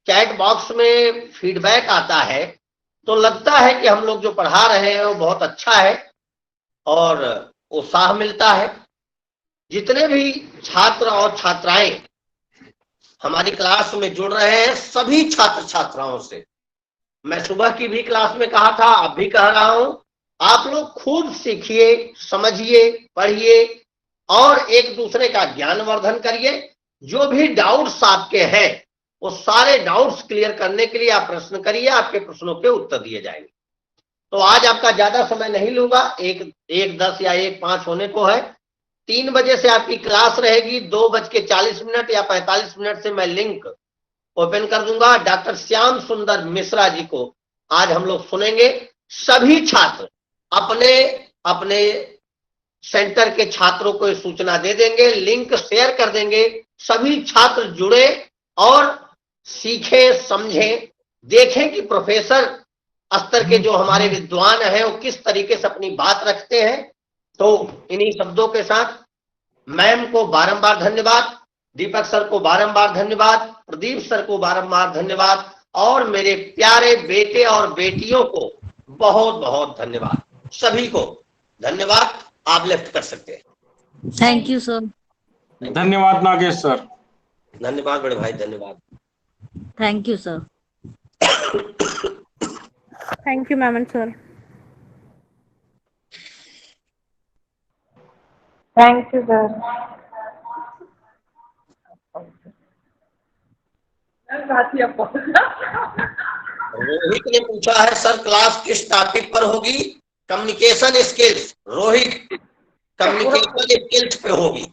चैट बॉक्स में फीडबैक आता है तो लगता है कि हम लोग जो पढ़ा रहे हैं वो बहुत अच्छा है और उत्साह मिलता है। जितने भी छात्र और छात्राएं हमारी क्लास में जुड़ रहे हैं, सभी छात्र छात्राओं से मैं सुबह की भी क्लास में कहा था, अब भी कह रहा हूं, आप लोग खूब सीखिए, समझिए, पढ़िए और एक दूसरे का ज्ञानवर्धन करिए। जो भी डाउट्स आपके हैं वो सारे डाउट्स क्लियर करने के लिए आप प्रश्न करिए, आपके प्रश्नों के उत्तर दिए जाएंगे। तो आज आपका ज्यादा समय नहीं लूंगा, 1:10 या 1:05 होने को है। 3 बजे से आपकी क्लास रहेगी, 2:40 या 45 मिनट से मैं लिंक ओपन कर दूंगा। डॉक्टर श्याम सुंदर मिश्रा जी को आज हम लोग सुनेंगे। सभी छात्र अपने अपने सेंटर के छात्रों को सूचना दे देंगे, लिंक शेयर कर देंगे। सभी छात्र जुड़े और सीखें, समझें, देखें कि प्रोफेसर स्तर के जो हमारे विद्वान हैं वो किस तरीके से अपनी बात रखते हैं। तो इन्हीं शब्दों के साथ मैम को बारंबार धन्यवाद, दीपक सर को बारंबार धन्यवाद, प्रदीप सर को बारंबार धन्यवाद, और मेरे प्यारे बेटे और बेटियों को बहुत बहुत धन्यवाद। सभी को धन्यवाद। आप लेफ्ट कर सकते हैं। Thank you sir. धन्यवाद नागेश सर। धन्यवाद बड़े भाई, धन्यवाद। Thank you sir. Thank you ma'am and sir. Thank you sir. Rohit ने पूछा है सर क्लास किस टॉपिक पर होगी? Communication skills. Rohit, communication skills पे होगी।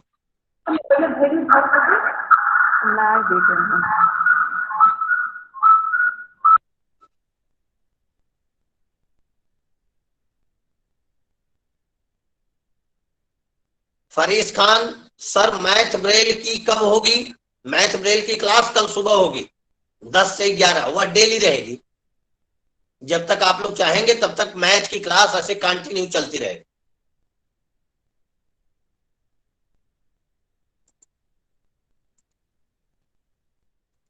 फरीस खान सर मैथ ब्रेल की कब होगी? मैथ ब्रेल की क्लास कल सुबह होगी 10 से 11, वह डेली रहेगी। जब तक आप लोग चाहेंगे तब तक मैथ की क्लास ऐसे कंटिन्यू चलती रहेगी।